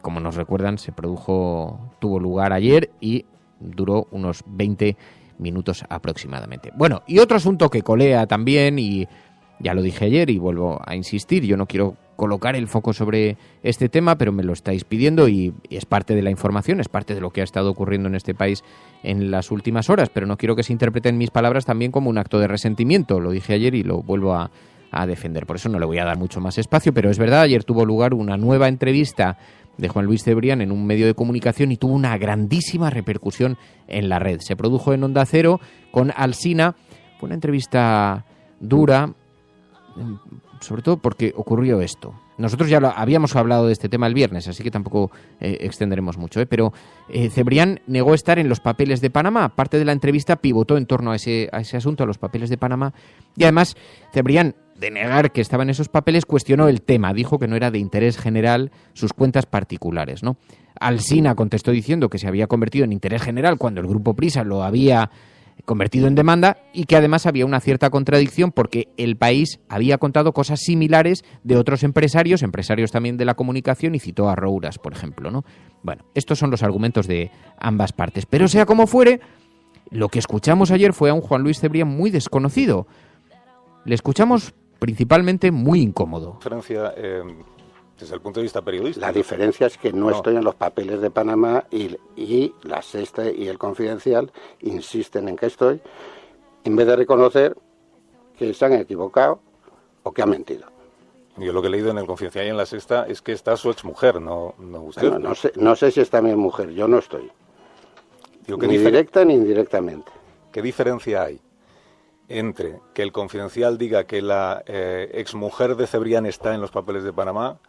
como nos recuerdan tuvo lugar ayer y duró unos 20 minutos aproximadamente. Bueno, y otro asunto que colea también, y ya lo dije ayer y vuelvo a insistir, yo no quiero colocar el foco sobre este tema, pero me lo estáis pidiendo y es parte de la información, es parte de lo que ha estado ocurriendo en este país en las últimas horas, pero no quiero que se interpreten mis palabras también como un acto de resentimiento. Lo dije ayer y lo vuelvo a defender, por eso no le voy a dar mucho más espacio, pero es verdad, ayer tuvo lugar una nueva entrevista de Juan Luis Cebrián en un medio de comunicación y tuvo una grandísima repercusión en la red. Se produjo en Onda Cero con Alsina, fue una entrevista dura, sobre todo porque ocurrió esto. Nosotros ya habíamos hablado de este tema el viernes, así que tampoco extenderemos mucho, pero Cebrián negó estar en los papeles de Panamá. Parte de la entrevista pivotó en torno a ese asunto, a los papeles de Panamá, y además Cebrián de negar que estaba en esos papeles, cuestionó el tema. Dijo que no era de interés general sus cuentas particulares, ¿no? Alsina contestó diciendo que se había convertido en interés general cuando el Grupo Prisa lo había convertido en demanda y que además había una cierta contradicción porque El País había contado cosas similares de otros empresarios también de la comunicación, y citó a Rouras, por ejemplo, ¿no? Bueno, estos son los argumentos de ambas partes. Pero sea como fuere, lo que escuchamos ayer fue a un Juan Luis Cebrián muy desconocido. Le escuchamos principalmente muy incómodo. Diferencia desde el punto de vista periodístico. La diferencia es que no estoy en los papeles de Panamá y La Sexta y El Confidencial insisten en que estoy, en vez de reconocer que se han equivocado o que han mentido. Yo lo que he leído en El Confidencial y en La Sexta es que está su exmujer, no usted. Bueno, no sé si está mi mujer, yo no estoy. Ni directa ni indirectamente. ¿Qué diferencia hay entre que El Confidencial diga que la exmujer de Cebrián está en los papeles de Panamá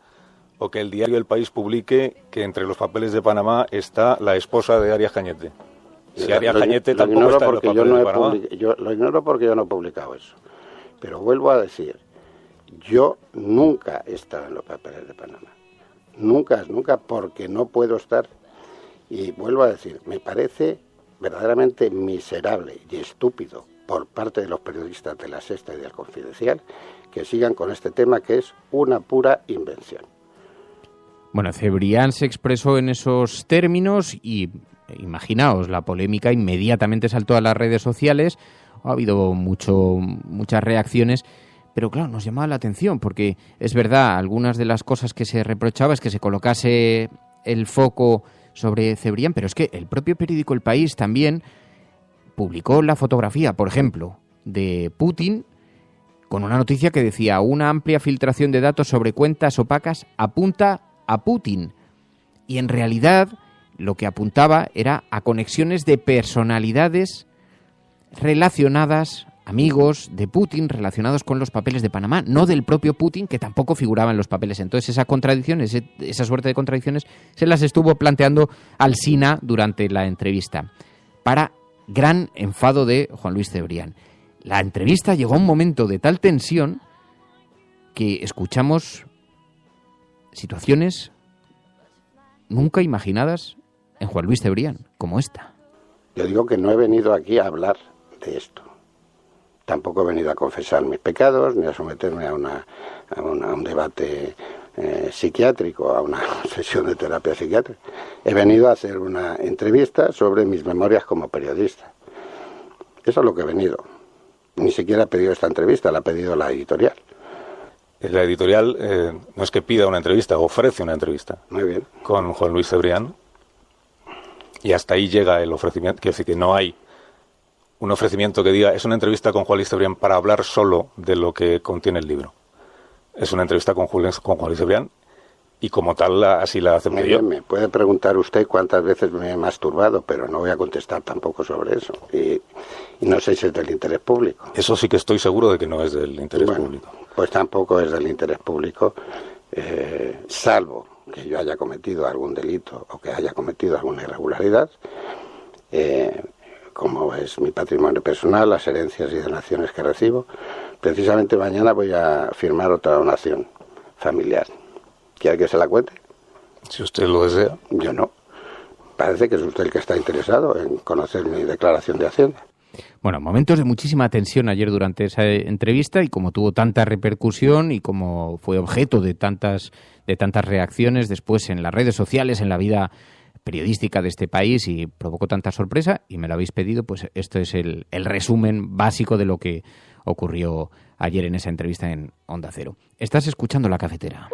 o que el diario El País publique que entre los papeles de Panamá está la esposa de Arias Cañete? Si Arias Cañete tampoco está en los papeles de Panamá. Yo lo ignoro porque yo no he publicado eso. Pero vuelvo a decir, yo nunca he estado en los papeles de Panamá. Nunca, porque no puedo estar. Y vuelvo a decir, me parece verdaderamente miserable y estúpido por parte de los periodistas de La Sexta y del Confidencial que sigan con este tema que es una pura invención. Bueno, Cebrián se expresó en esos términos y imaginaos, la polémica inmediatamente saltó a las redes sociales, ha habido muchas reacciones, pero claro, nos llamaba la atención porque es verdad, algunas de las cosas que se reprochaba es que se colocase el foco sobre Cebrián, pero es que el propio periódico El País también publicó la fotografía, por ejemplo, de Putin con una noticia que decía: una amplia filtración de datos sobre cuentas opacas apunta a Putin. Y en realidad lo que apuntaba era a conexiones de personalidades relacionadas, amigos de Putin, relacionados con los papeles de Panamá, no del propio Putin, que tampoco figuraba en los papeles. Entonces esa contradicción, esa suerte de contradicciones, se las estuvo planteando Alsina durante la entrevista, para gran enfado de Juan Luis Cebrián. La entrevista llegó a un momento de tal tensión que escuchamos situaciones nunca imaginadas en Juan Luis Cebrián, como esta. Yo digo que no he venido aquí a hablar de esto. Tampoco he venido a confesar mis pecados, ni a someterme a un debate psiquiátrico, a una sesión de terapia psiquiátrica. He venido a hacer una entrevista sobre mis memorias como periodista. Eso es lo que he venido. Ni siquiera he pedido esta entrevista, la ha pedido la editorial. La editorial no es que pida una entrevista, ofrece una entrevista. Muy bien. Con Juan Luis Cebrián. Y hasta ahí llega el ofrecimiento. Quiero decir que no hay un ofrecimiento que diga es una entrevista con Juan Luis Cebrián para hablar solo de lo que contiene el libro. Es una entrevista con Juan Luis Cebrián y como tal así la acepto yo. Me puede preguntar usted cuántas veces me he masturbado, pero no voy a contestar tampoco sobre eso. Y no sé si es del interés público. Eso sí que estoy seguro de que no es del interés público. Pues tampoco es del interés público, salvo que yo haya cometido algún delito o que haya cometido alguna irregularidad, como es mi patrimonio personal, las herencias y donaciones que recibo. Precisamente mañana voy a firmar otra donación familiar. ¿Quiere que se la cuente? Si usted lo desea. Yo no. Parece que es usted el que está interesado en conocer mi declaración de Hacienda. Bueno, momentos de muchísima tensión ayer durante esa entrevista, y como tuvo tanta repercusión y como fue objeto de tantas reacciones después en las redes sociales, en la vida periodística de este país, y provocó tanta sorpresa y me lo habéis pedido, pues esto es el resumen básico de lo que ocurrió ayer en esa entrevista en Onda Cero. Estás escuchando La Cafetera.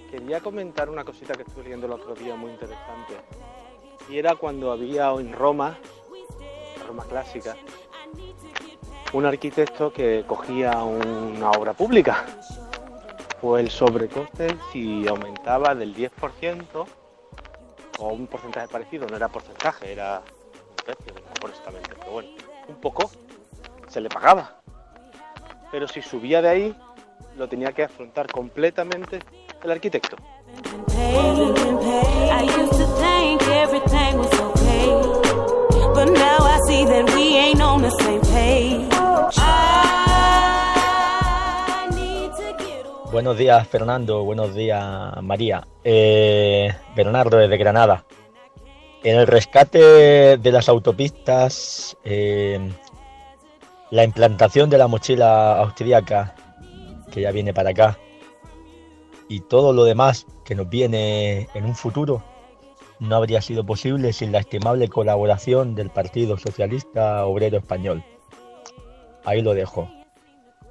Quería comentar una cosita que estuve leyendo el otro día muy interesante, y era cuando había en Roma, la Roma clásica, un arquitecto que cogía una obra pública, pues el sobrecoste, si aumentaba del 10%, o un porcentaje parecido, no era porcentaje, era precio, honestamente, pero bueno, un poco se le pagaba. Pero si subía de ahí, lo tenía que afrontar completamente el arquitecto. I used to think everything was okay, but now I see that we ain't on the same page. Buenos días, Fernando. Buenos días, María. Bernardo, desde Granada. En el rescate de las autopistas, la implantación de la mochila austríaca, que ya viene para acá, y todo lo demás que nos viene en un futuro, no habría sido posible sin la estimable colaboración del Partido Socialista Obrero Español. Ahí lo dejo.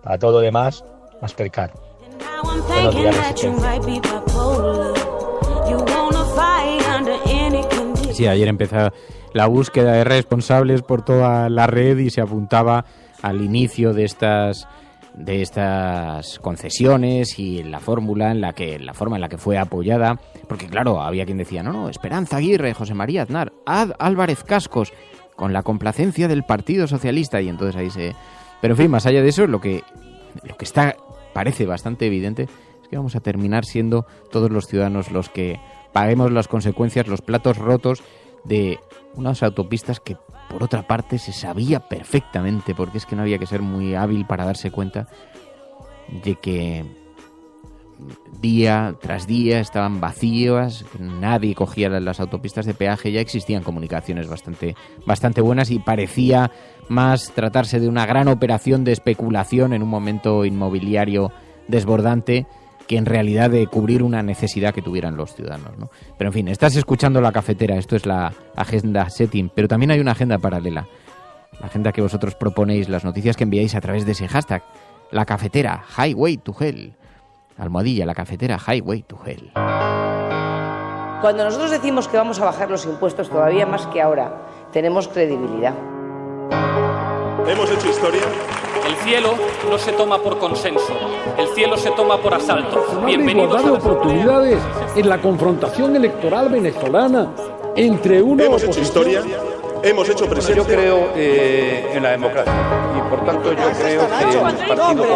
Para todo lo demás, Mastercard. Buenos días, Resistencia. Sí, ayer empezó la búsqueda de responsables por toda la red y se apuntaba al inicio de estas concesiones y la forma en la que fue apoyada, porque claro, había quien decía, no, Esperanza Aguirre, José María Aznar, Álvarez Cascos, con la complacencia del Partido Socialista, y entonces ahí se... Pero en fin, más allá de eso, lo que parece bastante evidente es que vamos a terminar siendo todos los ciudadanos los que paguemos las consecuencias, los platos rotos de unas autopistas que, por otra parte, se sabía perfectamente, porque es que no había que ser muy hábil para darse cuenta de que día tras día estaban vacías, nadie cogía las autopistas de peaje, ya existían comunicaciones bastante buenas y parecía más tratarse de una gran operación de especulación en un momento inmobiliario desbordante que en realidad de cubrir una necesidad que tuvieran los ciudadanos, ¿no? Pero en fin, estás escuchando La Cafetera, esto es la agenda setting, pero también hay una agenda paralela, la agenda que vosotros proponéis, las noticias que enviáis a través de ese hashtag, La Cafetera, Highway to Hell, almohadilla, La Cafetera, Highway to Hell. Cuando nosotros decimos que vamos a bajar los impuestos todavía más que ahora, tenemos credibilidad. Hemos hecho historia. El cielo no se toma por consenso, el cielo se toma por asalto. Bienvenidos a igualdad de oportunidades en la confrontación electoral venezolana entre una Hemos hecho historia, hemos hecho presencia. Yo creo en la democracia y por tanto yo creo que el partido...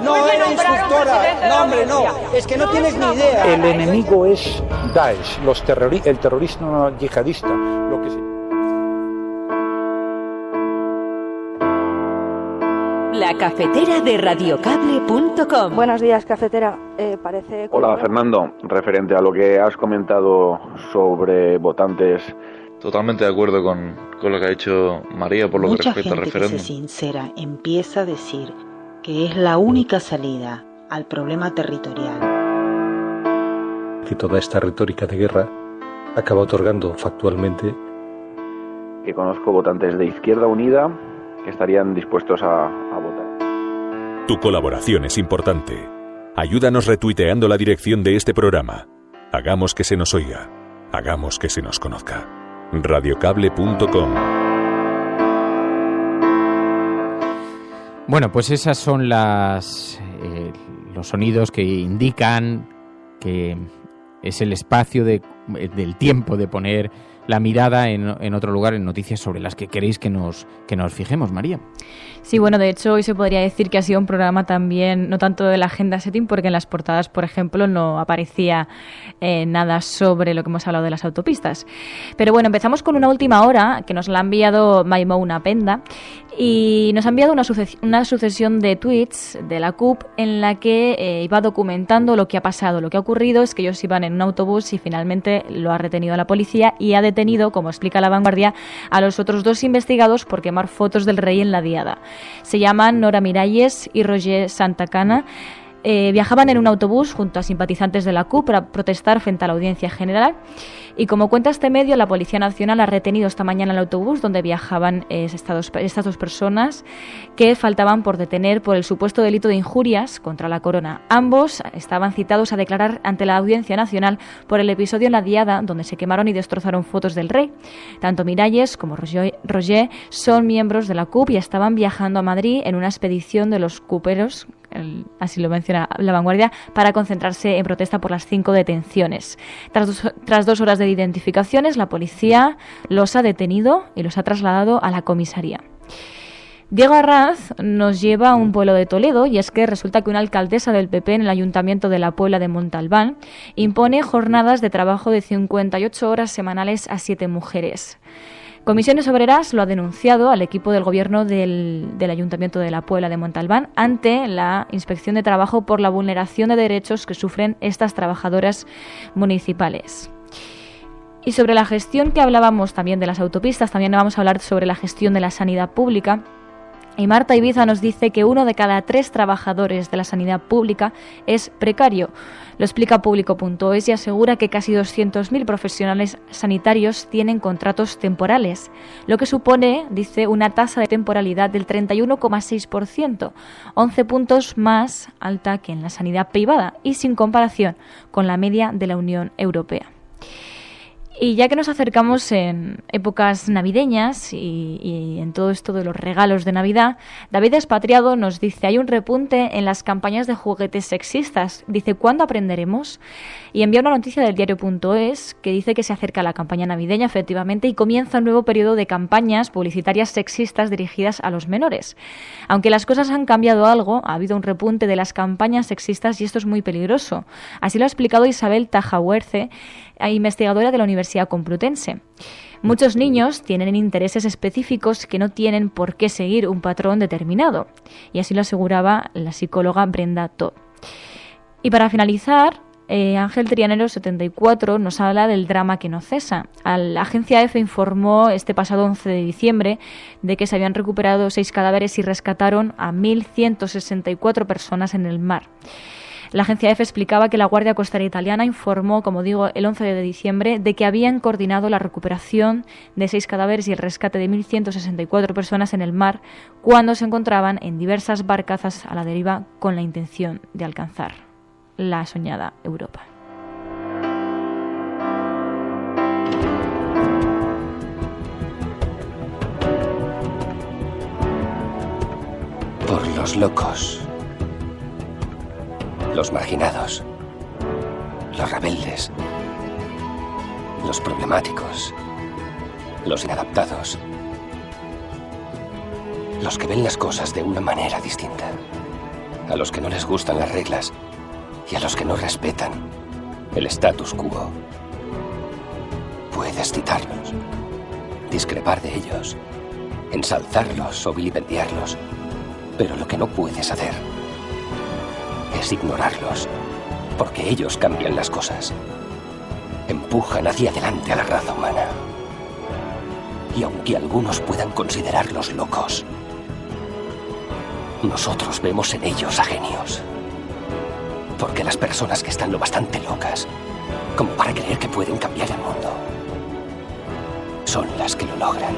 No eres instructora, no hombre, no, es que no tienes ni idea. El enemigo es Daesh, el terrorismo yihadista, lo que sí. La Cafetera de radiocable.com. Buenos días, cafetera. Parece... Hola, Fernando. Referente a lo que has comentado sobre votantes... Totalmente de acuerdo con lo que ha dicho María por lo que respecta al referéndum. Mucha gente que se sincera empieza a decir que es la única salida al problema territorial. Que toda esta retórica de guerra acaba otorgando factualmente... Que conozco votantes de Izquierda Unida que estarían dispuestos a votar. Tu colaboración es importante. Ayúdanos retuiteando la dirección de este programa. Hagamos que se nos oiga. Hagamos que se nos conozca. Radiocable.com. Bueno, pues esas son los sonidos que indican que es el espacio del tiempo de poner la mirada en otro lugar, en noticias sobre las que queréis que nos fijemos, María. Sí, bueno, de hecho hoy se podría decir que ha sido un programa también, no tanto de la agenda setting, porque en las portadas, por ejemplo, no aparecía nada sobre lo que hemos hablado de las autopistas. Pero bueno, empezamos con una última hora que nos la ha enviado Maimouna Penda y nos ha enviado una sucesión de tweets de la CUP en la que iba documentando lo que ha pasado. Lo que ha ocurrido es que ellos iban en un autobús y finalmente lo ha retenido la policía y ha detenido, como explica La Vanguardia, a los otros dos investigados por quemar fotos del rey en la diada. Se llaman Nora Miralles y Roger Santacana. Viajaban en un autobús junto a simpatizantes de la CUP para protestar frente a la Audiencia General. Y como cuenta este medio, la Policía Nacional ha retenido esta mañana el autobús donde viajaban estas dos personas que faltaban por detener por el supuesto delito de injurias contra la corona. Ambos estaban citados a declarar ante la Audiencia Nacional por el episodio en la Diada donde se quemaron y destrozaron fotos del rey. Tanto Miralles como Roger son miembros de la CUP y estaban viajando a Madrid en una expedición de los cuperos así lo menciona La Vanguardia, para concentrarse en protesta por las 5 detenciones. Tras 2 horas de identificaciones, la policía los ha detenido y los ha trasladado a la comisaría. Diego Arranz nos lleva a un pueblo de Toledo, y es que resulta que una alcaldesa del PP en el Ayuntamiento de la Puebla de Montalbán impone jornadas de trabajo de 58 horas semanales a 7 mujeres. Comisiones Obreras lo ha denunciado al equipo del gobierno del Ayuntamiento de la Puebla de Montalbán ante la Inspección de Trabajo por la vulneración de derechos que sufren estas trabajadoras municipales. Y sobre la gestión que hablábamos también de las autopistas, también vamos a hablar sobre la gestión de la sanidad pública. Y Marta Ibiza nos dice que 1 de cada 3 trabajadores de la sanidad pública es precario. Lo explica Público.es y asegura que casi 200.000 profesionales sanitarios tienen contratos temporales, lo que supone, dice, una tasa de temporalidad del 31,6%, 11 puntos más alta que en la sanidad privada y sin comparación con la media de la Unión Europea. Y ya que nos acercamos en épocas navideñas y en todo esto de los regalos de Navidad, David Expatriado nos dice: hay un repunte en las campañas de juguetes sexistas. Dice: ¿cuándo aprenderemos? Y envía una noticia del diario.es que dice que se acerca la campaña navideña, efectivamente, y comienza un nuevo periodo de campañas publicitarias sexistas dirigidas a los menores. Aunque las cosas han cambiado algo, ha habido un repunte de las campañas sexistas y esto es muy peligroso. Así lo ha explicado Isabel Tajahuerce, investigadora de la Universidad Complutense. Muchos niños tienen intereses específicos que no tienen por qué seguir un patrón determinado, y así lo aseguraba la psicóloga Brenda Todd. Y para finalizar, Ángel Trianero 74 nos habla del drama que no cesa. La agencia EFE informó este pasado 11 de diciembre de que se habían recuperado 6 cadáveres y rescataron a 1.164 personas en el mar. La agencia EFE explicaba que la Guardia Costera Italiana informó, como digo, el 11 de diciembre de que habían coordinado la recuperación de 6 cadáveres y el rescate de 1.164 personas en el mar cuando se encontraban en diversas barcazas a la deriva con la intención de alcanzar la soñada Europa. Por los locos, los marginados, los rebeldes, los problemáticos, los inadaptados, los que ven las cosas de una manera distinta, a los que no les gustan las reglas y a los que no respetan el status quo. Puedes citarlos, discrepar de ellos, ensalzarlos o vilipendiarlos, pero lo que no puedes hacer es ignorarlos, porque ellos cambian las cosas, empujan hacia adelante a la raza humana. Y aunque algunos puedan considerarlos locos, nosotros vemos en ellos a genios. Porque las personas que están lo bastante locas como para creer que pueden cambiar el mundo son las que lo logran.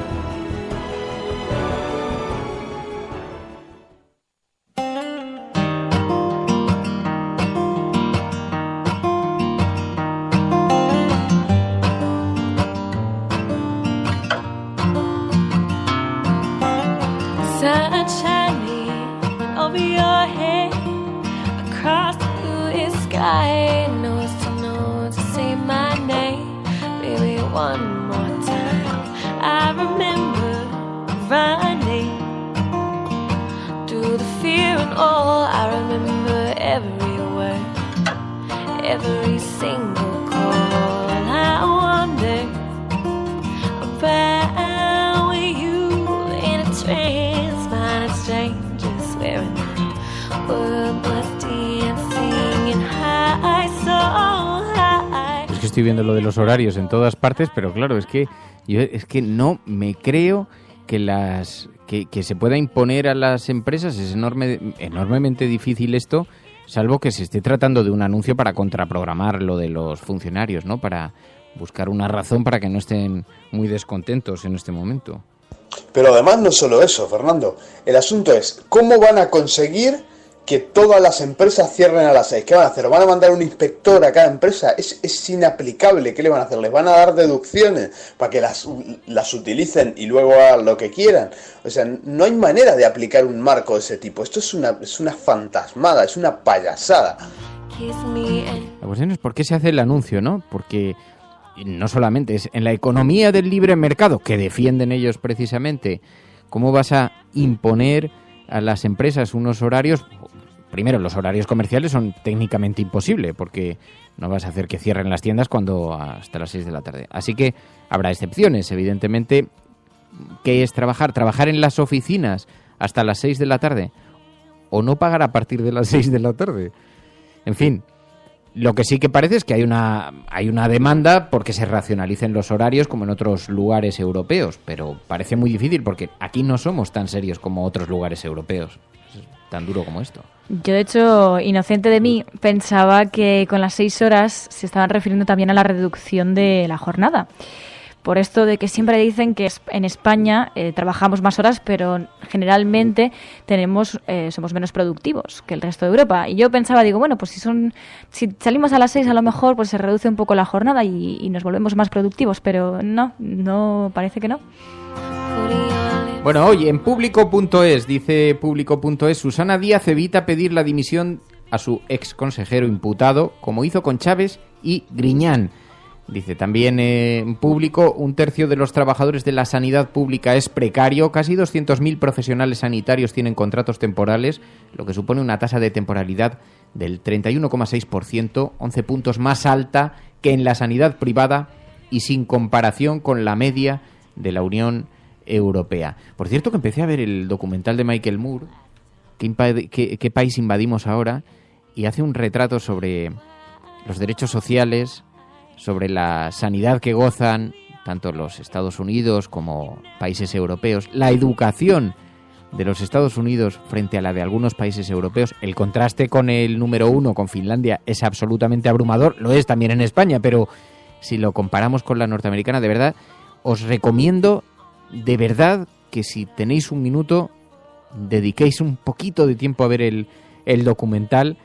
Estoy viendo lo de los horarios en todas partes, pero claro, es que no me creo que se pueda imponer a las empresas. Es enormemente difícil esto, salvo que se esté tratando de un anuncio para contraprogramar lo de los funcionarios, ¿no? Para buscar una razón para que no estén muy descontentos en este momento. Pero además no solo eso, Fernando. El asunto es cómo van a conseguir que todas las empresas cierren a las 6. ¿Qué van a hacer? ¿Van a mandar un inspector a cada empresa? Es inaplicable. ¿Qué le van a hacer? ¿Les van a dar deducciones para que las utilicen y luego hagan lo que quieran? O sea, no hay manera de aplicar un marco de ese tipo. Esto es una fantasmada, es una payasada. La cuestión es por qué se hace el anuncio, ¿no? Porque no solamente es en la economía del libre mercado, que defienden ellos precisamente, ¿cómo vas a imponer a las empresas unos horarios? Primero, los horarios comerciales son técnicamente imposibles, porque no vas a hacer que cierren las tiendas hasta las 6 de la tarde. Así que habrá excepciones, evidentemente. ¿Qué es trabajar? ¿Trabajar en las oficinas hasta las 6 de la tarde? ¿O no pagar a partir de las 6 de la tarde? En fin, lo que sí que parece es que hay una demanda porque se racionalicen los horarios como en otros lugares europeos, pero parece muy difícil porque aquí no somos tan serios como otros lugares europeos. Es tan duro como esto. Yo, de hecho, inocente de mí, pensaba que con las 6 horas se estaban refiriendo también a la reducción de la jornada. Por esto de que siempre dicen que en España trabajamos más horas, pero generalmente somos menos productivos que el resto de Europa. Y yo pensaba, bueno, pues si salimos a las 6 a lo mejor pues se reduce un poco la jornada y nos volvemos más productivos, pero no, parece que no. Bueno, hoy en Público.es, dice Público.es, Susana Díaz evita pedir la dimisión a su ex consejero imputado, como hizo con Chávez y Griñán. Dice también en Público, 1/3 de los trabajadores de la sanidad pública es precario, casi 200.000 profesionales sanitarios tienen contratos temporales, lo que supone una tasa de temporalidad del 31,6%, 11 puntos más alta que en la sanidad privada y sin comparación con la media de la Unión Europea. Por cierto, que empecé a ver el documental de Michael Moore, ¿Qué país invadimos ahora?, y hace un retrato sobre los derechos sociales, sobre la sanidad que gozan tanto los Estados Unidos como países europeos, la educación de los Estados Unidos frente a la de algunos países europeos. El contraste con el número 1, con Finlandia, es absolutamente abrumador. Lo es también en España, pero si lo comparamos con la norteamericana, de verdad, os recomiendo de verdad que si tenéis un minuto, dediquéis un poquito de tiempo a ver el documental,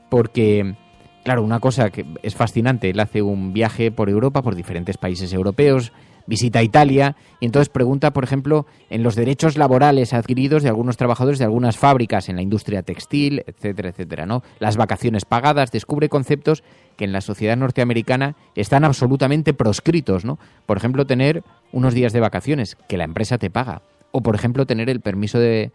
porque claro, una cosa que es fascinante, él hace un viaje por Europa, por diferentes países europeos, visita Italia y entonces pregunta, por ejemplo, en los derechos laborales adquiridos de algunos trabajadores de algunas fábricas en la industria textil, etcétera, etcétera, ¿no? Las vacaciones pagadas, descubre conceptos que en la sociedad norteamericana están absolutamente proscritos, ¿no? Por ejemplo, tener unos días de vacaciones que la empresa te paga, o por ejemplo, tener el permiso de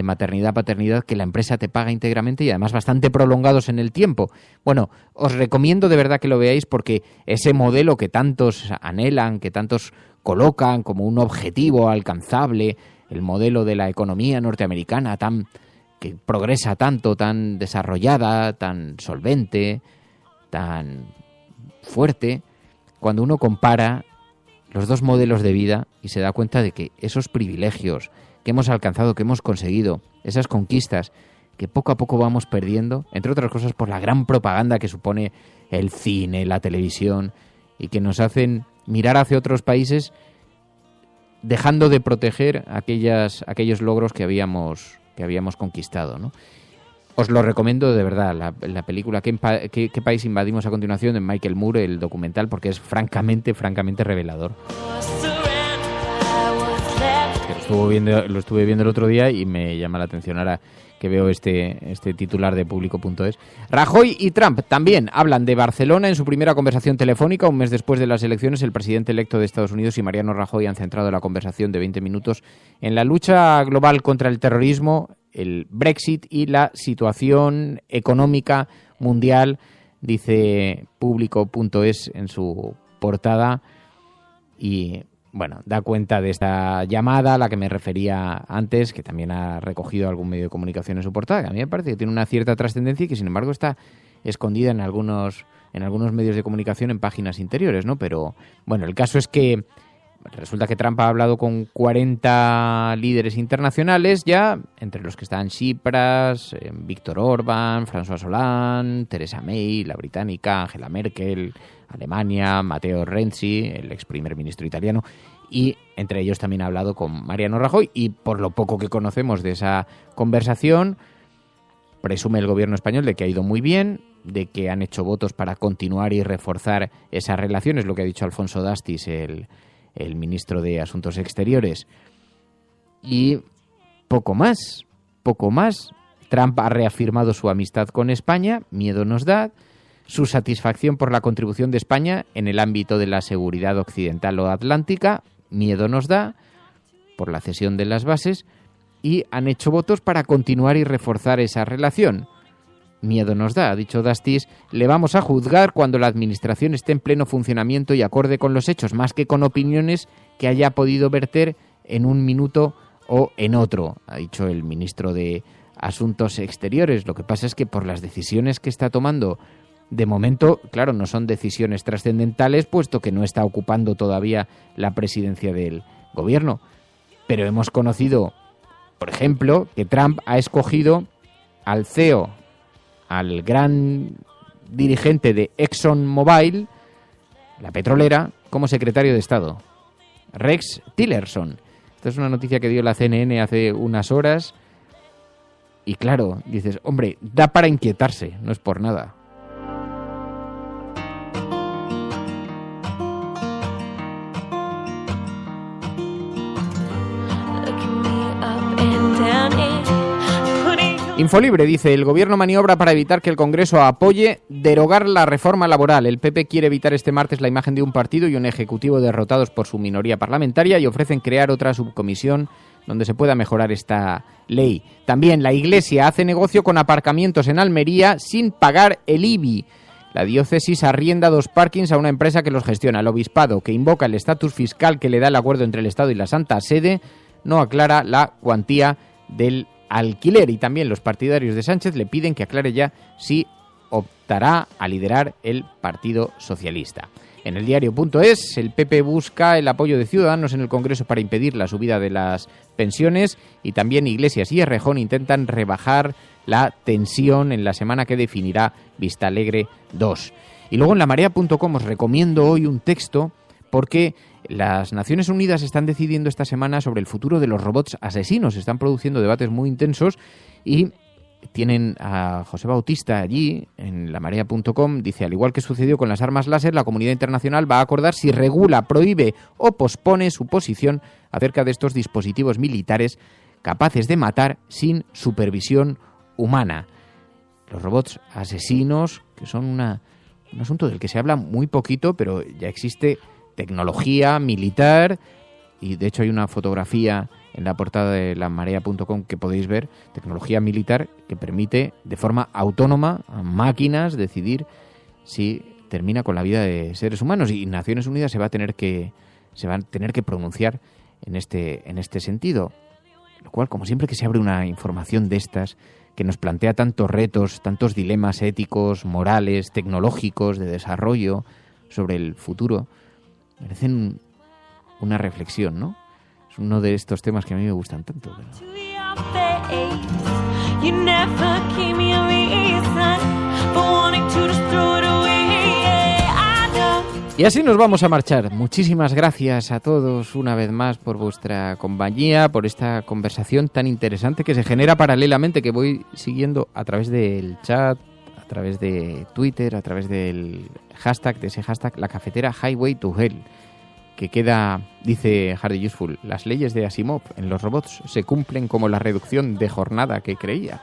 maternidad, paternidad, que la empresa te paga íntegramente y además bastante prolongados en el tiempo. Bueno, os recomiendo de verdad que lo veáis porque ese modelo que tantos anhelan, que tantos colocan como un objetivo alcanzable, el modelo de la economía norteamericana que progresa tanto, tan desarrollada, tan solvente, tan fuerte, cuando uno compara los dos modelos de vida y se da cuenta de que esos privilegios que hemos alcanzado, que hemos conseguido, esas conquistas que poco a poco vamos perdiendo, entre otras cosas por la gran propaganda que supone el cine, la televisión, y que nos hacen mirar hacia otros países dejando de proteger aquellos logros que habíamos conquistado, ¿no? Os lo recomiendo de verdad, la película ¿Qué país invadimos? A continuación, de Michael Moore, el documental, porque es francamente revelador. Lo estuve viendo el otro día y me llama la atención ahora que veo este titular de Público.es. Rajoy y Trump también hablan de Barcelona en su primera conversación telefónica. Un mes después de las elecciones, el presidente electo de Estados Unidos y Mariano Rajoy han centrado la conversación de 20 minutos en la lucha global contra el terrorismo, el Brexit y la situación económica mundial, dice Público.es en su portada. Y bueno, da cuenta de esta llamada a la que me refería antes, que también ha recogido algún medio de comunicación en su portada, que a mí me parece que tiene una cierta trascendencia y que sin embargo está escondida en algunos medios de comunicación en páginas interiores, ¿no? Pero bueno, el caso es que resulta que Trump ha hablado con 40 líderes internacionales ya, entre los que están Tsipras, Víctor Orbán, François Hollande, Theresa May, la británica, Angela Merkel, Alemania, Matteo Renzi, el ex primer ministro italiano, y entre ellos también ha hablado con Mariano Rajoy, y por lo poco que conocemos de esa conversación, Presume el gobierno español de que ha ido muy bien, de que han hecho votos para continuar y reforzar esas relaciones, lo que ha dicho Alfonso Dastis, el ministro de Asuntos Exteriores. Y poco más. Trump ha reafirmado su amistad con España, miedo nos da, su satisfacción por la contribución de España en el ámbito de la seguridad occidental o atlántica, miedo nos da, por la cesión de las bases, y han hecho votos para continuar y reforzar esa relación. Miedo nos da, ha dicho Dastis, le vamos a juzgar cuando la administración esté en pleno funcionamiento y acorde con los hechos, más que con opiniones que haya podido verter en un minuto o en otro, ha dicho el ministro de Asuntos Exteriores. Lo que pasa es que por las decisiones que está tomando, de momento, claro, no son decisiones trascendentales, puesto que no está ocupando todavía la presidencia del gobierno. Pero hemos conocido, por ejemplo, que Trump ha escogido al CEO, al gran dirigente de ExxonMobil, la petrolera, como secretario de Estado, Rex Tillerson. Esta es una noticia que dio la CNN hace unas horas. Y claro, dices, hombre, da para inquietarse, no es por nada. Infolibre dice, el gobierno maniobra para evitar que el Congreso apoye derogar la reforma laboral. El PP quiere evitar este martes la imagen de un partido y un ejecutivo derrotados por su minoría parlamentaria y ofrecen crear otra subcomisión donde se pueda mejorar esta ley. También la Iglesia hace negocio con aparcamientos en Almería sin pagar el IBI. La diócesis arrienda 2 parkings a una empresa que los gestiona. El obispado, que invoca el estatus fiscal que le da el acuerdo entre el Estado y la Santa Sede, no aclara la cuantía del alquiler. Y también los partidarios de Sánchez le piden que aclare ya si optará a liderar el Partido Socialista. En el diario.es, el PP busca el apoyo de Ciudadanos en el Congreso para impedir la subida de las pensiones y también Iglesias y Errejón intentan rebajar la tensión en la semana que definirá Vistalegre 2. Y luego en lamarea.com os recomiendo hoy un texto porque las Naciones Unidas están decidiendo esta semana sobre el futuro de los robots asesinos. Están produciendo debates muy intensos y tienen a José Bautista allí en lamarea.com. Dice, al igual que sucedió con las armas láser, la comunidad internacional va a acordar si regula, prohíbe o pospone su posición acerca de estos dispositivos militares capaces de matar sin supervisión humana. Los robots asesinos, que son un asunto del que se habla muy poquito, pero ya existe tecnología militar y de hecho hay una fotografía en la portada de lamarea.com que podéis ver, tecnología militar que permite de forma autónoma a máquinas decidir si termina con la vida de seres humanos, y Naciones Unidas se va a tener que pronunciar en este sentido, lo cual, como siempre que se abre una información de estas que nos plantea tantos retos, tantos dilemas éticos, morales, tecnológicos, de desarrollo sobre el futuro, merecen una reflexión, ¿no? Es uno de estos temas que a mí me gustan tanto. Y así nos vamos a marchar. Muchísimas gracias a todos una vez más por vuestra compañía, por esta conversación tan interesante que se genera paralelamente, que voy siguiendo a través del chat, a través de Twitter, a través del hashtag, de ese hashtag, la cafetera Highway to Hell, que queda, dice Hardy Useful, las leyes de Asimov en los robots se cumplen como la reducción de jornada que creía.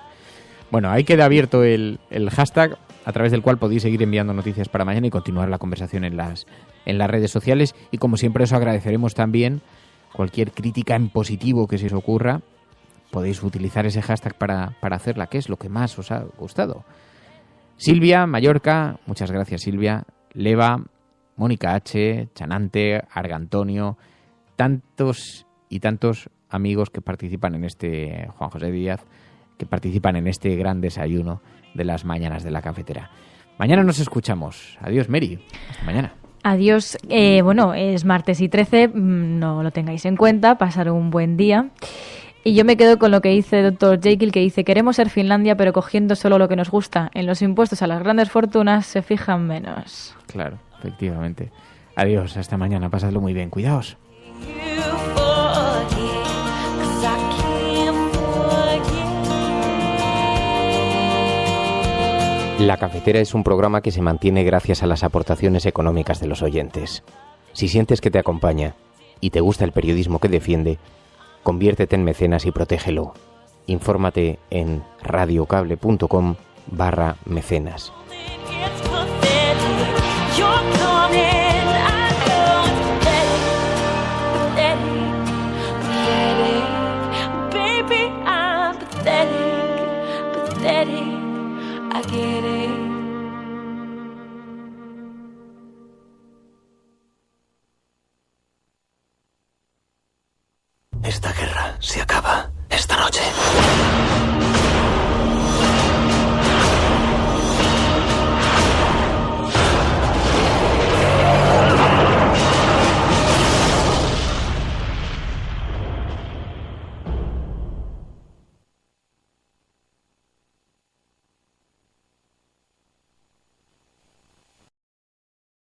Bueno, ahí queda abierto el hashtag a través del cual podéis seguir enviando noticias para mañana y continuar la conversación en las redes sociales. Y como siempre os agradeceremos también cualquier crítica en positivo que se os ocurra. Podéis utilizar ese hashtag para hacerla, que es lo que más os ha gustado. Silvia, Mallorca, muchas gracias Silvia. Leva, Mónica H., Chanante, Argantonio, tantos y tantos amigos que participan en este, Juan José Díaz, que participan en este gran desayuno de las mañanas de la cafetera. Mañana nos escuchamos. Adiós, Mary. Hasta mañana. Adiós. Bueno, es martes y 13, no lo tengáis en cuenta, pasar un buen día. Y yo me quedo con lo que dice el Dr. Jekyll, que dice, queremos ser Finlandia, pero cogiendo solo lo que nos gusta. En los impuestos a las grandes fortunas se fijan menos. Claro, efectivamente. Adiós, hasta mañana. Pasadlo muy bien. Cuidaos. La Cafetera es un programa que se mantiene gracias a las aportaciones económicas de los oyentes. Si sientes que te acompaña y te gusta el periodismo que defiende, conviértete en mecenas y protégelo. Infórmate en radiocable.com/mecenas. Esta guerra se acaba esta noche.